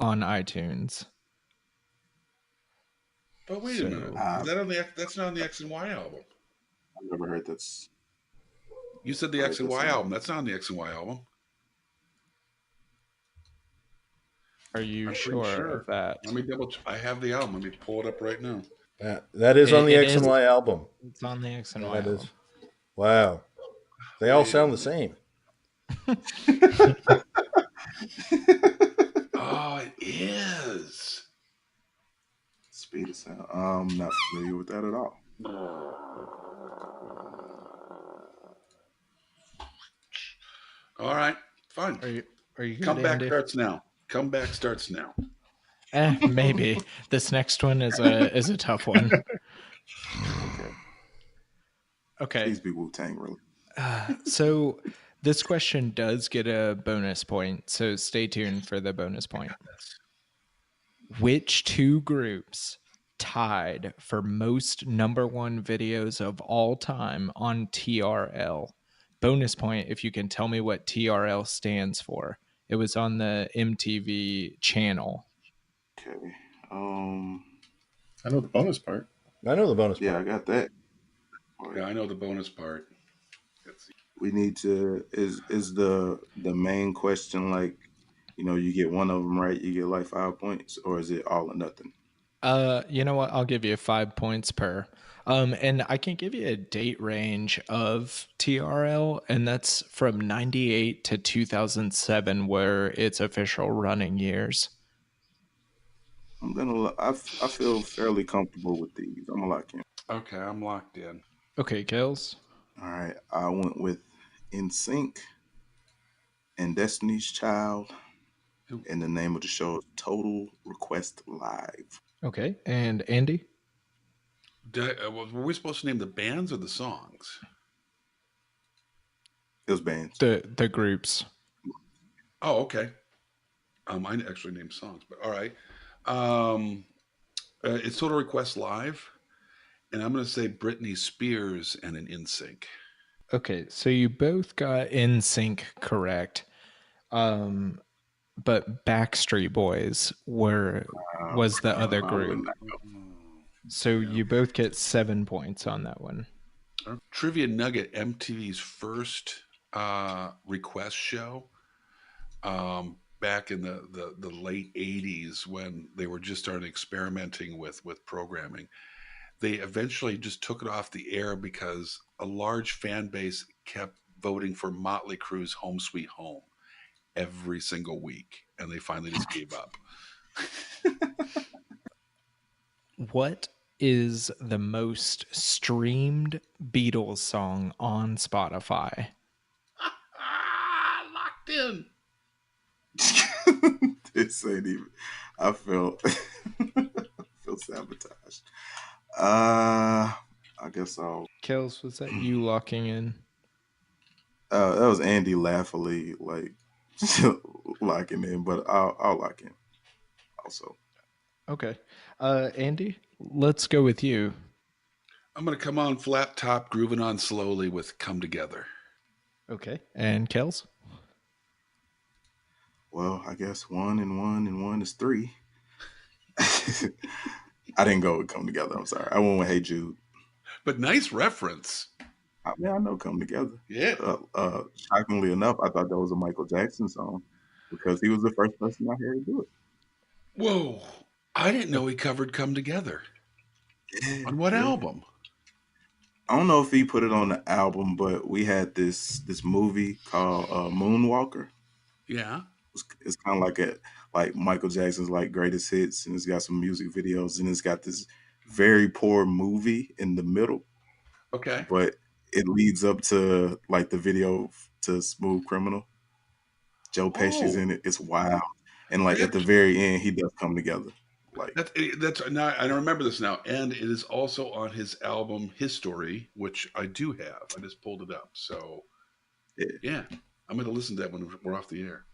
on iTunes. But wait So- a minute. Is that on the? That's not on the X and Y album. I've never heard this. You said the Right, X and that's Y on. album. That's not on the X and Y album. Are you I'm pretty sure sure. of that? Let me double. I have the album. Let me pull it up right now. That is on the It X and is. Y album. It's on the X and Y That album. is. Wow. They all Wait a sound the minute. same. Oh, it is. Speed of sound. I'm not familiar with that at all. All right, fine. Are you good, Comeback Andy? starts now. Comeback starts now. Maybe this next one is a tough one. Okay. Okay. Please be Wu-Tang, really. So this question does get a bonus point, so stay tuned for the bonus point. Which two groups tied for most #1 videos of all time on TRL? Bonus point if you can tell me what TRL stands for. It was on the MTV channel. Okay. I know the bonus part. I know the bonus Yeah, I part. got that. Yeah, I know the bonus part. Let's see. We need to. Is the main question like, you get one of them right, you get like 5 points, or is it all or nothing? You know what? I'll give you 5 points per. And I can give you a date range of TRL, and that's from 98 to 2007, where its official running years. I feel fairly comfortable with these. I'm gonna lock in. Okay, I'm locked in. Okay, Kels. All right, I went with NSYNC and Destiny's Child, and the name of the show is Total Request Live. Okay, and Andy? Were we supposed to name the bands or the songs? It was bands. The groups. Oh, okay. I actually named songs, but all right. It's Total Request Live, and I'm going to say Britney Spears and an NSYNC. Okay, so you both got NSYNC correct. But Backstreet Boys was the other group. So you both get 7 points on that one. Trivia Nugget, MTV's first request show, back in the late 80s when they were just starting experimenting with programming. They eventually just took it off the air because a large fan base kept voting for Motley Crue's Home Sweet Home every single week, and they finally just gave up. What is the most streamed Beatles song on Spotify? Locked in. This ain't even. I feel sabotaged. I guess I'll. Kels, was that you locking in? That was Andy laughingly like locking in, but I'll lock in also. Okay. Andy, let's go with you. I'm going to come on flat top, grooving on slowly with Come Together. Okay. And Kels? Well, I guess 1 and 1 and 1 is 3. I didn't go with Come Together. I'm sorry. I went with Hey Jude. But nice reference. I know Come Together. Yeah. Shockingly enough, I thought that was a Michael Jackson song because he was the first person I heard do it. Whoa. I didn't know he covered Come Together. On what album? I don't know if he put it on the album, but we had this movie called Moonwalker. Yeah. It's kind of like Michael Jackson's like greatest hits, and it's got some music videos, and it's got this very poor movie in the middle. Okay. But it leads up to like the video to Smooth Criminal. Joe Pesci's in it. It's wild, and like at the very end, he does Come Together. Like that's now I remember this now, and it is also on his album History, which I do have. I just pulled it up, so yeah, I'm going to listen to that when we're off the air.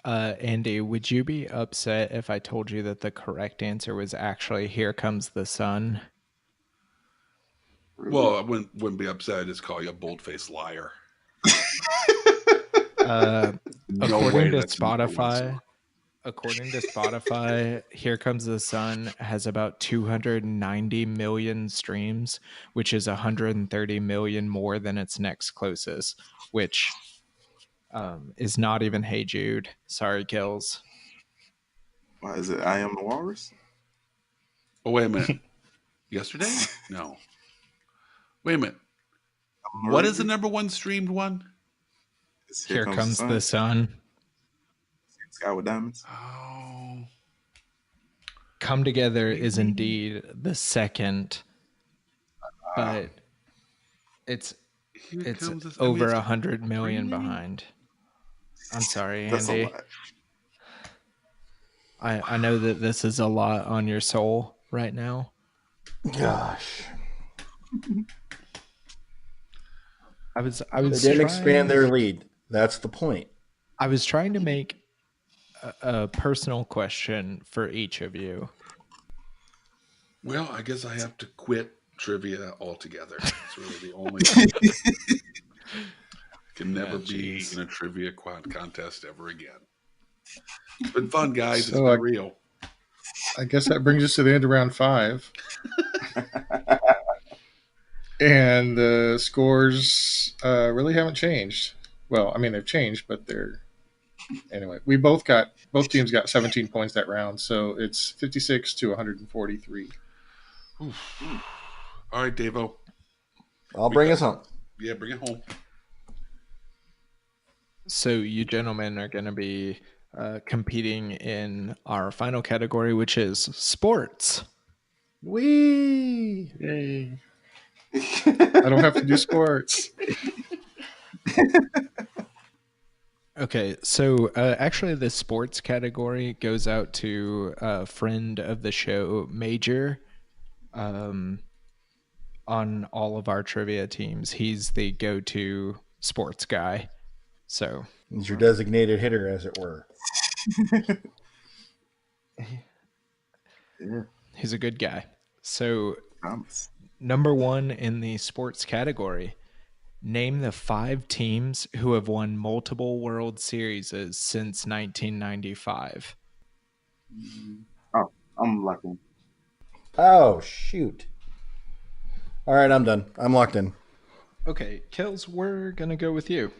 Andy, would you be upset if I told you that the correct answer was actually Here Comes the Sun? Well, I wouldn't be upset. I just call you a bold-faced liar. According to Spotify, according to Spotify, Here Comes the Sun has about 290 million streams, which is 130 million more than its next closest, which is not even Hey Jude. Sorry, Kels. Why is it I Am the Walrus? Oh, wait a minute. Yesterday? No. Wait a minute. What is the number one streamed one? It's Here Comes the Sun. Sky with Diamonds. Oh. Come Together is indeed the second, but it's over 100 million behind. I'm sorry, That's a Andy. lot. I know that this is a lot on your soul right now. Gosh. I was They didn't expand their lead. That's the point. I was trying to make a personal question for each of you. Well, I guess I have to quit trivia altogether. It's really the only I can never be in a trivia contest ever again. It's been fun, guys. It's been real. I guess that brings us to the end of round 5. And the scores really haven't changed. Well, I mean, they've changed, but they're... Anyway, both teams got 17 points that round, so it's 56 to 143. Oof. All right, Davo. I'll bring us home. Yeah, bring it home. So you gentlemen are going to be competing in our final category, which is sports. Whee! Yay. I don't have to do sports. Okay, so actually the sports category goes out to a friend of the show, Major, on all of our trivia teams. He's the go-to sports guy. So He's your designated hitter, as it were. he's a good guy. So number 1 in the sports category. Name the 5 teams who have won multiple World Series since 1995. Oh, I'm locked in. Oh, shoot. All right, I'm done. I'm locked in. Okay, Kels, we're going to go with you.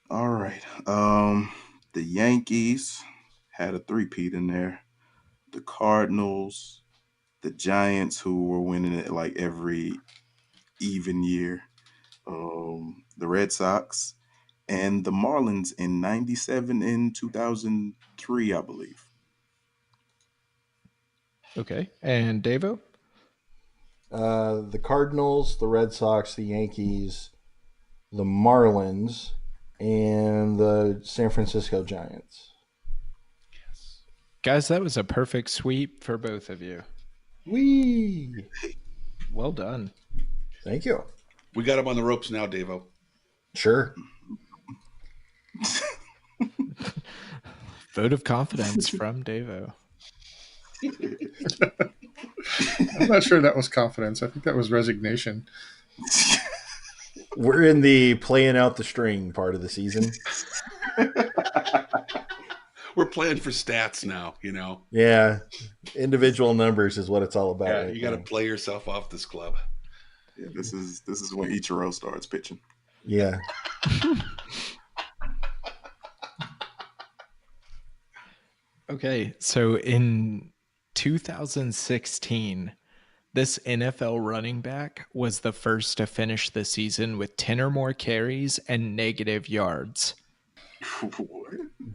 All right. The Yankees had a three-peat in there. The Cardinals, the Giants, who were winning it like every even year. The Red Sox, and the Marlins in 97 and 2003, I believe. Okay, and Davo? The Cardinals, the Red Sox, the Yankees, the Marlins, and the San Francisco Giants. Yes. Guys, that was a perfect sweep for both of you. Whee! Well done. Thank you. We got him on the ropes now, Davo. Sure. Vote of confidence from Davo. I'm not sure that was confidence. I think that was resignation. We're in the playing out the string part of the season. We're playing for stats now, you know. Yeah. Individual numbers is what it's all about. Yeah, right you got to now. play yourself off this club. Yeah, this is when Ichiro starts pitching. Yeah. Okay, so in 2016, this NFL running back was the first to finish the season with 10 or more carries and negative yards.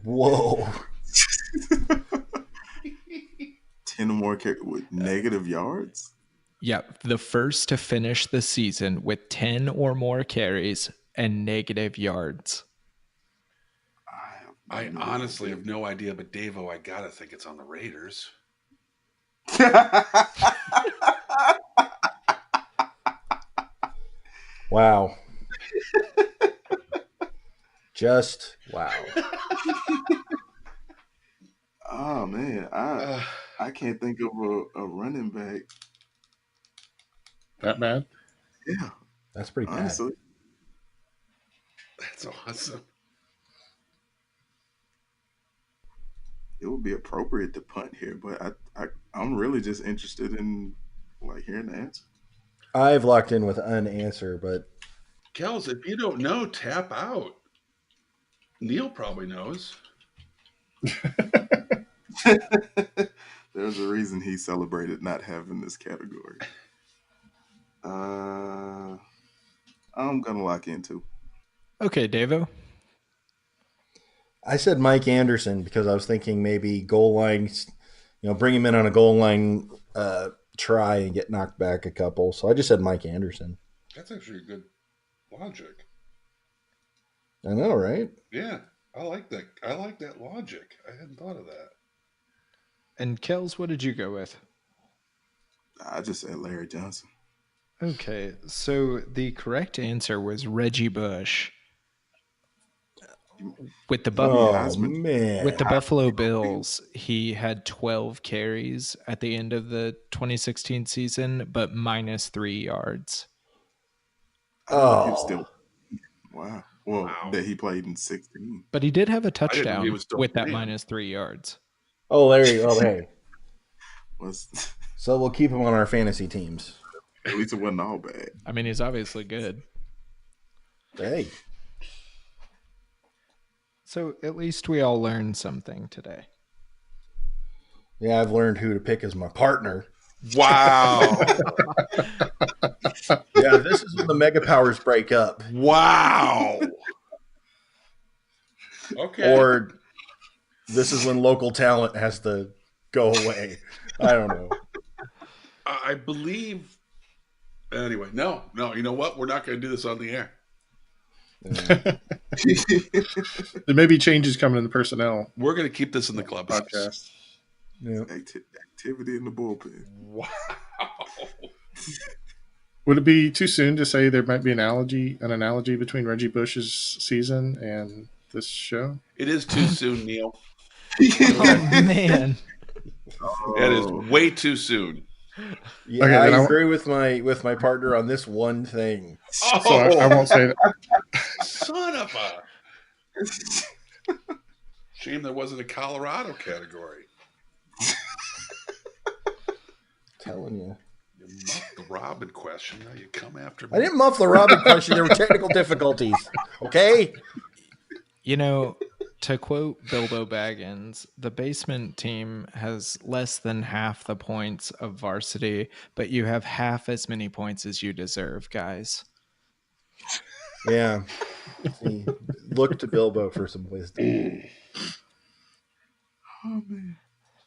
Whoa. 10 or more with negative yards? Yep, the first to finish the season with 10 or more carries and negative yards. I honestly have no idea, but Davo, I gotta think it's on the Raiders. Wow. Just wow. Oh man, I can't think of a running back. That bad? Yeah, That's pretty bad. honestly. That's awesome. it would be appropriate to punt here, but I'm really just interested in like hearing the answer. I've locked in with an answer, but Kels, if you don't know, tap out. Neil probably knows. There's a reason he celebrated not having this category. I'm gonna lock in too. Okay, Davo. I said Mike Anderson because I was thinking maybe goal line, bring him in on a goal line try and get knocked back a couple. So I just said Mike Anderson. That's actually a good logic. I know, right? Yeah, I like that. I like that logic. I hadn't thought of that. And Kels, what did you go with? I just said Larry Johnson. Okay, so the correct answer was Reggie Bush. With the Buffalo Bills, he had 12 carries at the end of the 2016 season, but minus 3 yards. Oh, he was still wow. Well, that he played in 16, but he did have a touchdown with that playing. minus 3 yards. Oh, Larry. Oh, hey. Was So we'll keep him on our fantasy teams. at least it wasn't all bad. I mean, he's obviously good. Hey. So at least we all learned something today. Yeah, I've learned who to pick as my partner. Wow. Yeah, this is when the mega powers break up. Wow. Okay. Or this is when local talent has to go away. I don't know. I believe. Anyway, no. You know what? We're not going to do this on the air. Yeah. There may be changes coming in the personnel We're going to keep this in the clubhouse. podcast. Yeah. Activity in the bullpen. Wow. Would it be too soon to say there might be an analogy between Reggie Bush's season and this show? It is too soon, Neil. Oh, man. It is way too soon. Yeah, Okay, I agree with my partner on this one thing. Oh, So I won't say that. son of a. Shame there wasn't a Colorado category. Telling you. You muffed the Robin question. Now you come after me. I didn't muff the Robin question. There were technical difficulties. Okay? You know, to quote Bilbo Baggins, the basement team has less than half the points of varsity, but you have half as many points as you deserve, guys. Yeah. See, look to Bilbo for some wisdom. Oh man.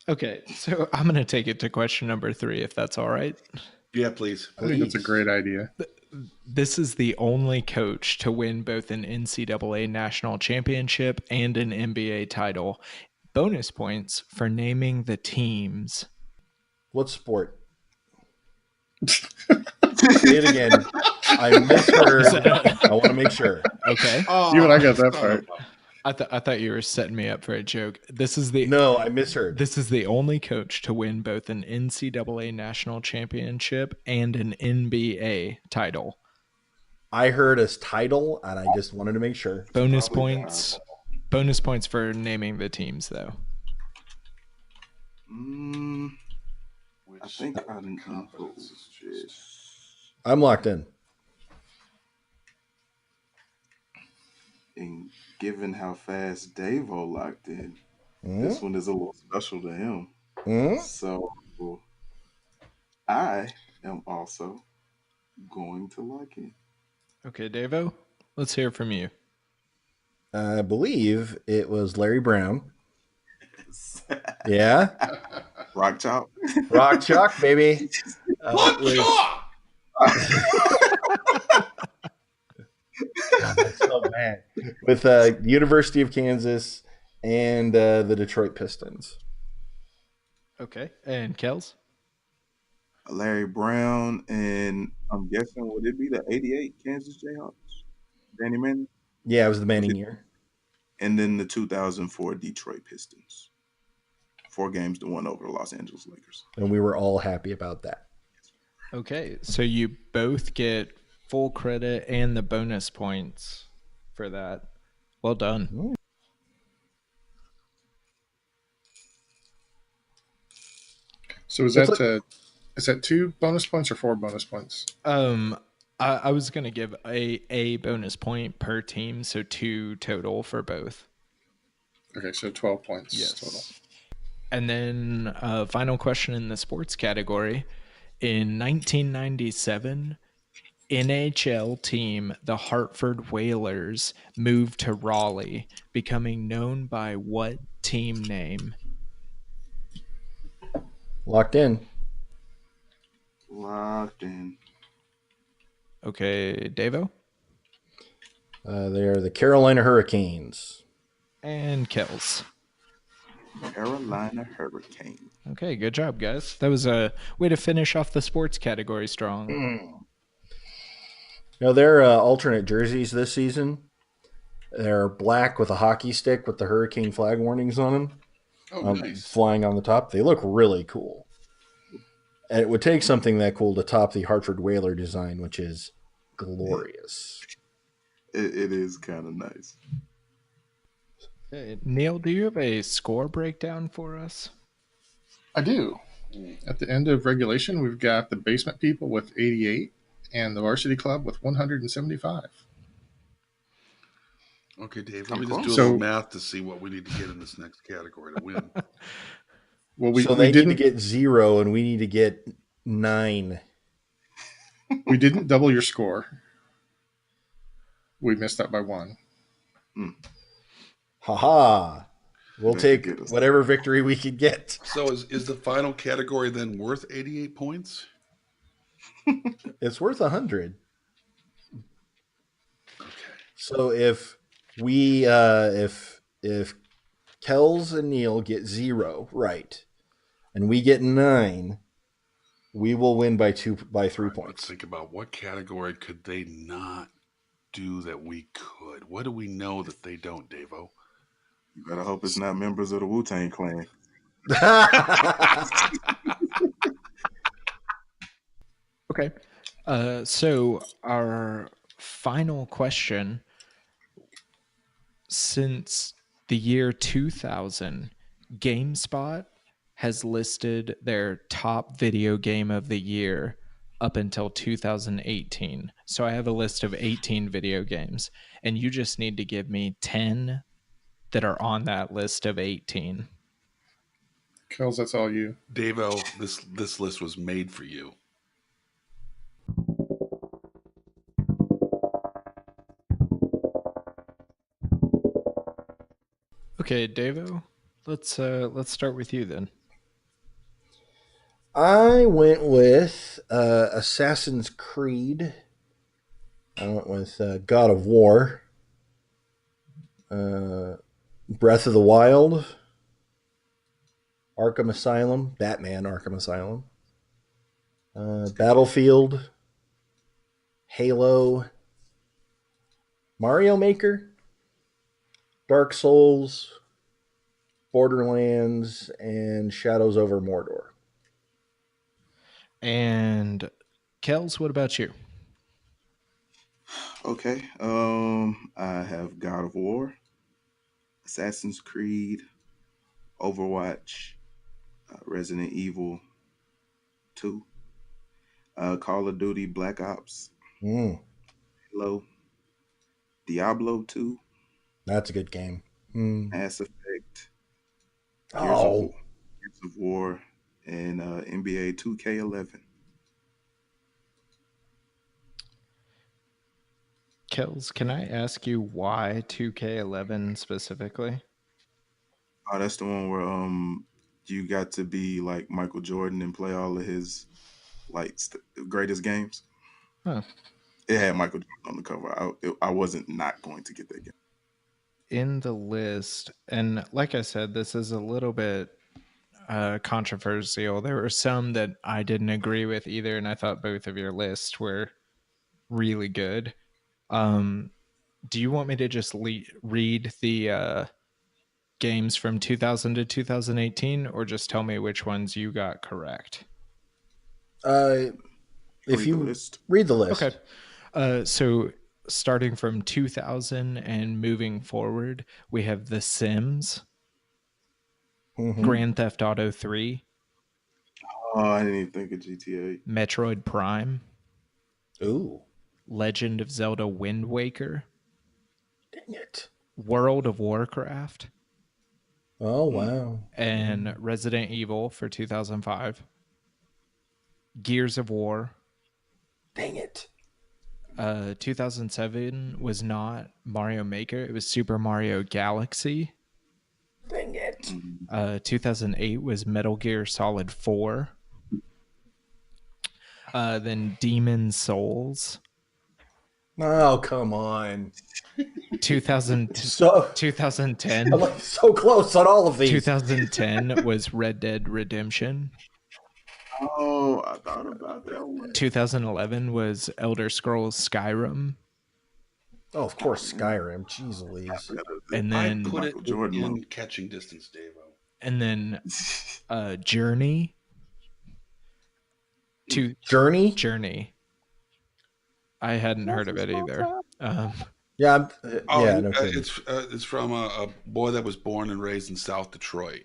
Okay, so I'm going to take it to question number 3, if that's all right. Yeah, please. I think it's a great idea. This is the only coach to win both an NCAA national championship and an NBA title. Bonus points for naming the teams. What sport? Say it again. I misheard. I want to make sure. Okay. Oh, Even I got that part. I thought you were setting me up for a joke. No, I misheard. This is the only coach to win both an NCAA national championship and an NBA title. I heard as title, and I just wanted to make sure. Bonus points for naming the teams, though. I think I didn't know. I'm locked in. And given how fast Davo locked in, this one is a little special to him. So I am also going to lock in. Okay, Davo, let's hear from you. I believe it was Larry Brown. Yeah? Rock Chalk. Rock Chalk, baby. Rock Chalk! God, that's so bad. With University of Kansas and the Detroit Pistons. Okay, and Kels? Larry Brown, and I'm guessing, would it be the 88 Kansas Jayhawks? Danny Manning? Yeah, it was the Manning year. And then the 2004 Detroit Pistons. 4 games to 1 over the Los Angeles Lakers. And we were all happy about that. Okay, so you both get full credit and the bonus points for that. Well done. So is that 2 bonus points or 4 bonus points? I was gonna give a bonus point per team, so 2 total for both. Okay, so 12 points total. And then final question in the sports category. In 1997, NHL team the Hartford Whalers moved to Raleigh, becoming known by what team name? Locked in. Locked in. Okay, Davo? They're the Carolina Hurricanes. And Kels. Carolina Hurricane. Okay, good job, guys. That was a way to finish off the sports category strong. Now, their alternate jerseys this season, they're black with a hockey stick with the Hurricane flag warnings on them. Oh, nice. Flying on the top. They look really cool. And it would take something that cool to top the Hartford Whaler design, which is glorious. It is kind of nice. Okay, Neil, do you have a score breakdown for us? I do. At the end of regulation, we've got the basement people with 88 and the varsity club with 175. Okay, Dave, let me just do a So- little math to see what we need to get in this next category to win. Well, So they need to get 0, and we need to get 9. we didn't double your score. We missed that by 1. Ha! We'll That take could get us. whatever victory we could get. So is the final category then worth 88 points? It's worth 100. Okay. So if we if Kels and Neil get 0 right, and we get 9, we will win by 3 Let's points. think about what category could they not do that we could. What do we know that they don't, Davo? You better hope it's not members of the Wu-Tang Clan. Okay. So our final question, since the year 2000, GameSpot has listed their top video game of the year up until 2018. So I have a list of 18 video games, and you just need to give me 10 that are on that list of 18. Kels, that's all you. Davo, this list was made for you. Okay, Davo, let's start with you then. I went with Assassin's Creed. I went with God of War. Breath of the Wild. Arkham Asylum. Batman Arkham Asylum. Battlefield. Halo. Mario Maker. Dark Souls. Borderlands. And Shadows over Mordor. And Kels, what about you? Okay. I have God of War, Assassin's Creed, Overwatch, Resident Evil 2, Call of Duty Black Ops, Halo, Diablo 2, That's a good game. Mass Effect, Oh. Gears of War, and NBA 2K11. Kels, can I ask you why 2K11 specifically? Oh, that's the one where you got to be like Michael Jordan and play all of his like greatest games. Huh. It had Michael Jordan on the cover. I wasn't not going to get that game. In the list, and like I said, this is a little bit controversial. There were some that I didn't agree with either, and I thought both of your lists were really good. Do you want me to just read the games from 2000 to 2018, or just tell me which ones you got correct? If Read you the list. read the list. Okay. So starting from 2000 and moving forward, we have The Sims, Mhm. Grand Theft Auto 3, Oh, I didn't even think of GTA. Metroid Prime, Ooh, Legend of Zelda Wind Waker, dang it. World of Warcraft, Oh, wow. and Resident Evil for 2005, Gears of War. Dang it. 2007 was not Mario Maker. It was Super Mario Galaxy. Dang it. 2008 was Metal Gear Solid 4. Then Demon Souls. Oh, come on. 2010. I'm like so close on all of these. 2010 was Red Dead Redemption. Oh, I thought about that one. 2011 was Elder Scrolls Skyrim. Oh, of course, Skyrim. Jeez Louise. And then I put it Jordan in mode. catching distance, Davo. And then Journey. Journey? I hadn't heard of it either. Yeah, Oh, no kidding. it's from a boy that was born and raised in South Detroit.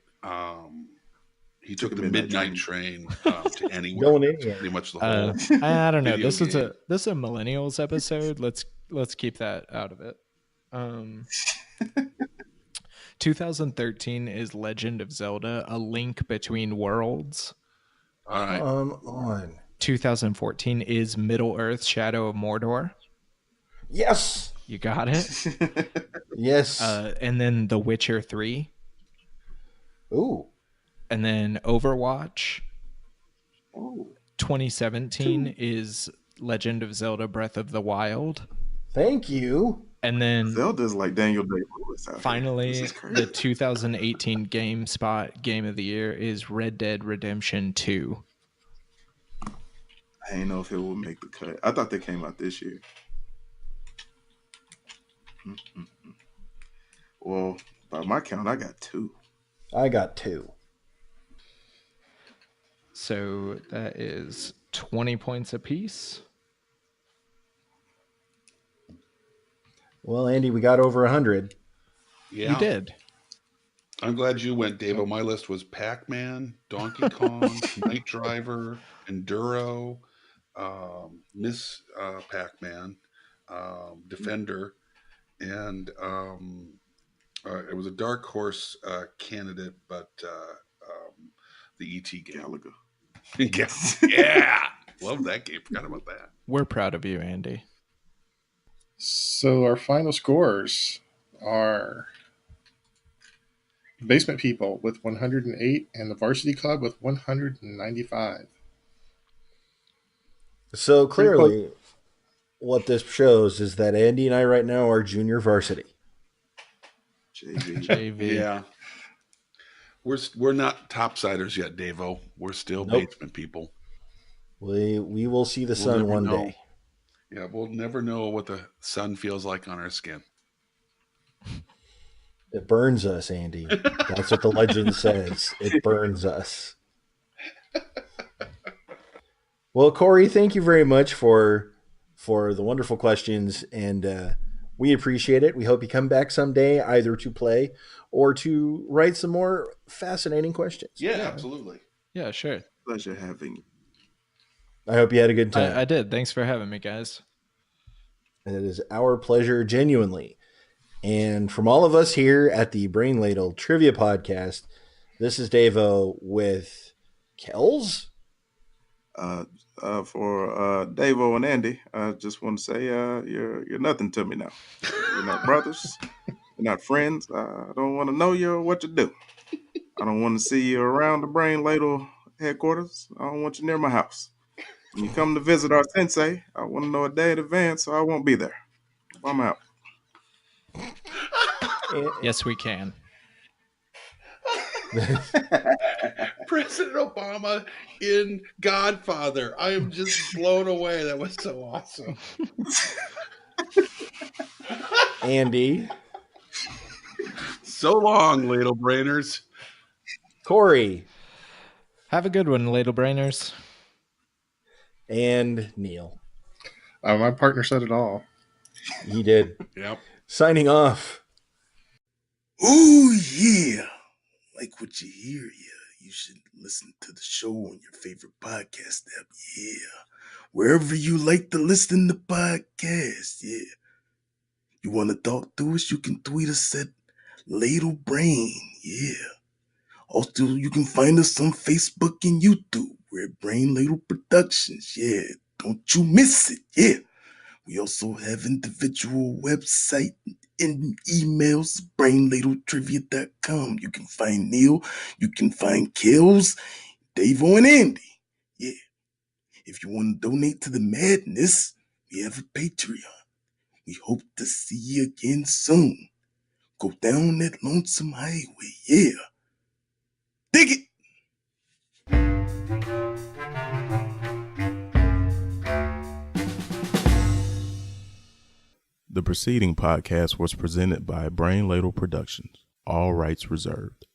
He took the midnight train to anywhere. Going anywhere. Pretty much the whole. I don't know. video This is game. a millennials episode. Let's keep that out of it. 2013 is Legend of Zelda: A Link Between Worlds. All right. On. 2014 is Middle Earth: Shadow of Mordor. Yes. You got it. Yes. And then The Witcher 3. Ooh. And then Overwatch. Oh, 2017 is Legend of Zelda: Breath of the Wild. Thank you. And then Zelda's like Daniel Day-Lewis out finally, here. This is crazy. the 2018 GameSpot Game of the Year is Red Dead Redemption 2. I didn't know if it would make the cut. I thought they came out this year. Well, by my count, I got 2. I got 2. So that is 20 points apiece. Well, Andy, we got over 100. Yeah. You did. I'm glad you went, Davo. My list was Pac-Man, Donkey Kong, Night Driver, Enduro, Miss Pac-Man, Defender, and it was a dark horse candidate, but the E.T. game. Gallagher. Yeah. Love that game. Forgot about that. We're proud of you, Andy. So our final scores are Basement People with 108 and the Varsity Club with 195. So clearly, what this shows is that Andy and I right now are junior varsity. JV. Yeah. We're not topsiders yet, Davo. We're still Nope. basement people. We will see the We'll sun never one know. day. Yeah, we'll never know what the sun feels like on our skin. It burns us, Andy. That's what the legend says. It burns us. Well, Corey, thank you very much for the wonderful questions, and we appreciate it. We hope you come back someday, either to play or to write some more fascinating questions. Yeah, absolutely. Yeah, sure. Pleasure having you. I hope you had a good time. I did. Thanks for having me, guys. And it is our pleasure, genuinely. And from all of us here at the Brain Ladle Trivia Podcast, this is Davo with Kels. For Davo and Andy, I just want to say you're nothing to me now. You're not brothers. You're not friends. I don't want to know you or what you do. I don't want to see you around the Brain Ladle headquarters. I don't want you near my house. When you come to visit our sensei, I want to know a day in advance so I won't be there. I'm out. Yes, we can. President Obama in Godfather. I am just blown away. That was so awesome. Andy. So long, Ladle Brainers. Corey. Have a good one, Ladle Brainers. And Neil. My partner said it all. He did. Yep. Signing off. Ooh, yeah. Like what you hear, yeah. You you should listen to the show on your favorite podcast app. Yeah. Wherever you like to listen to podcasts. Yeah. You want to talk to us? You can tweet us at Ladle Brain. Yeah. Also, you can find us on Facebook and YouTube. We're at Brain Ladle Productions. Yeah. Don't you miss it. Yeah. We also have individual website and emails, brainladletrivia.com. You can find Neil, you can find Kels, Dave and Andy. Yeah. If you want to donate to the madness, we have a Patreon. We hope to see you again soon. Go down that lonesome highway. Yeah. Dig it. The preceding podcast was presented by Brain Ladle Productions. All rights reserved.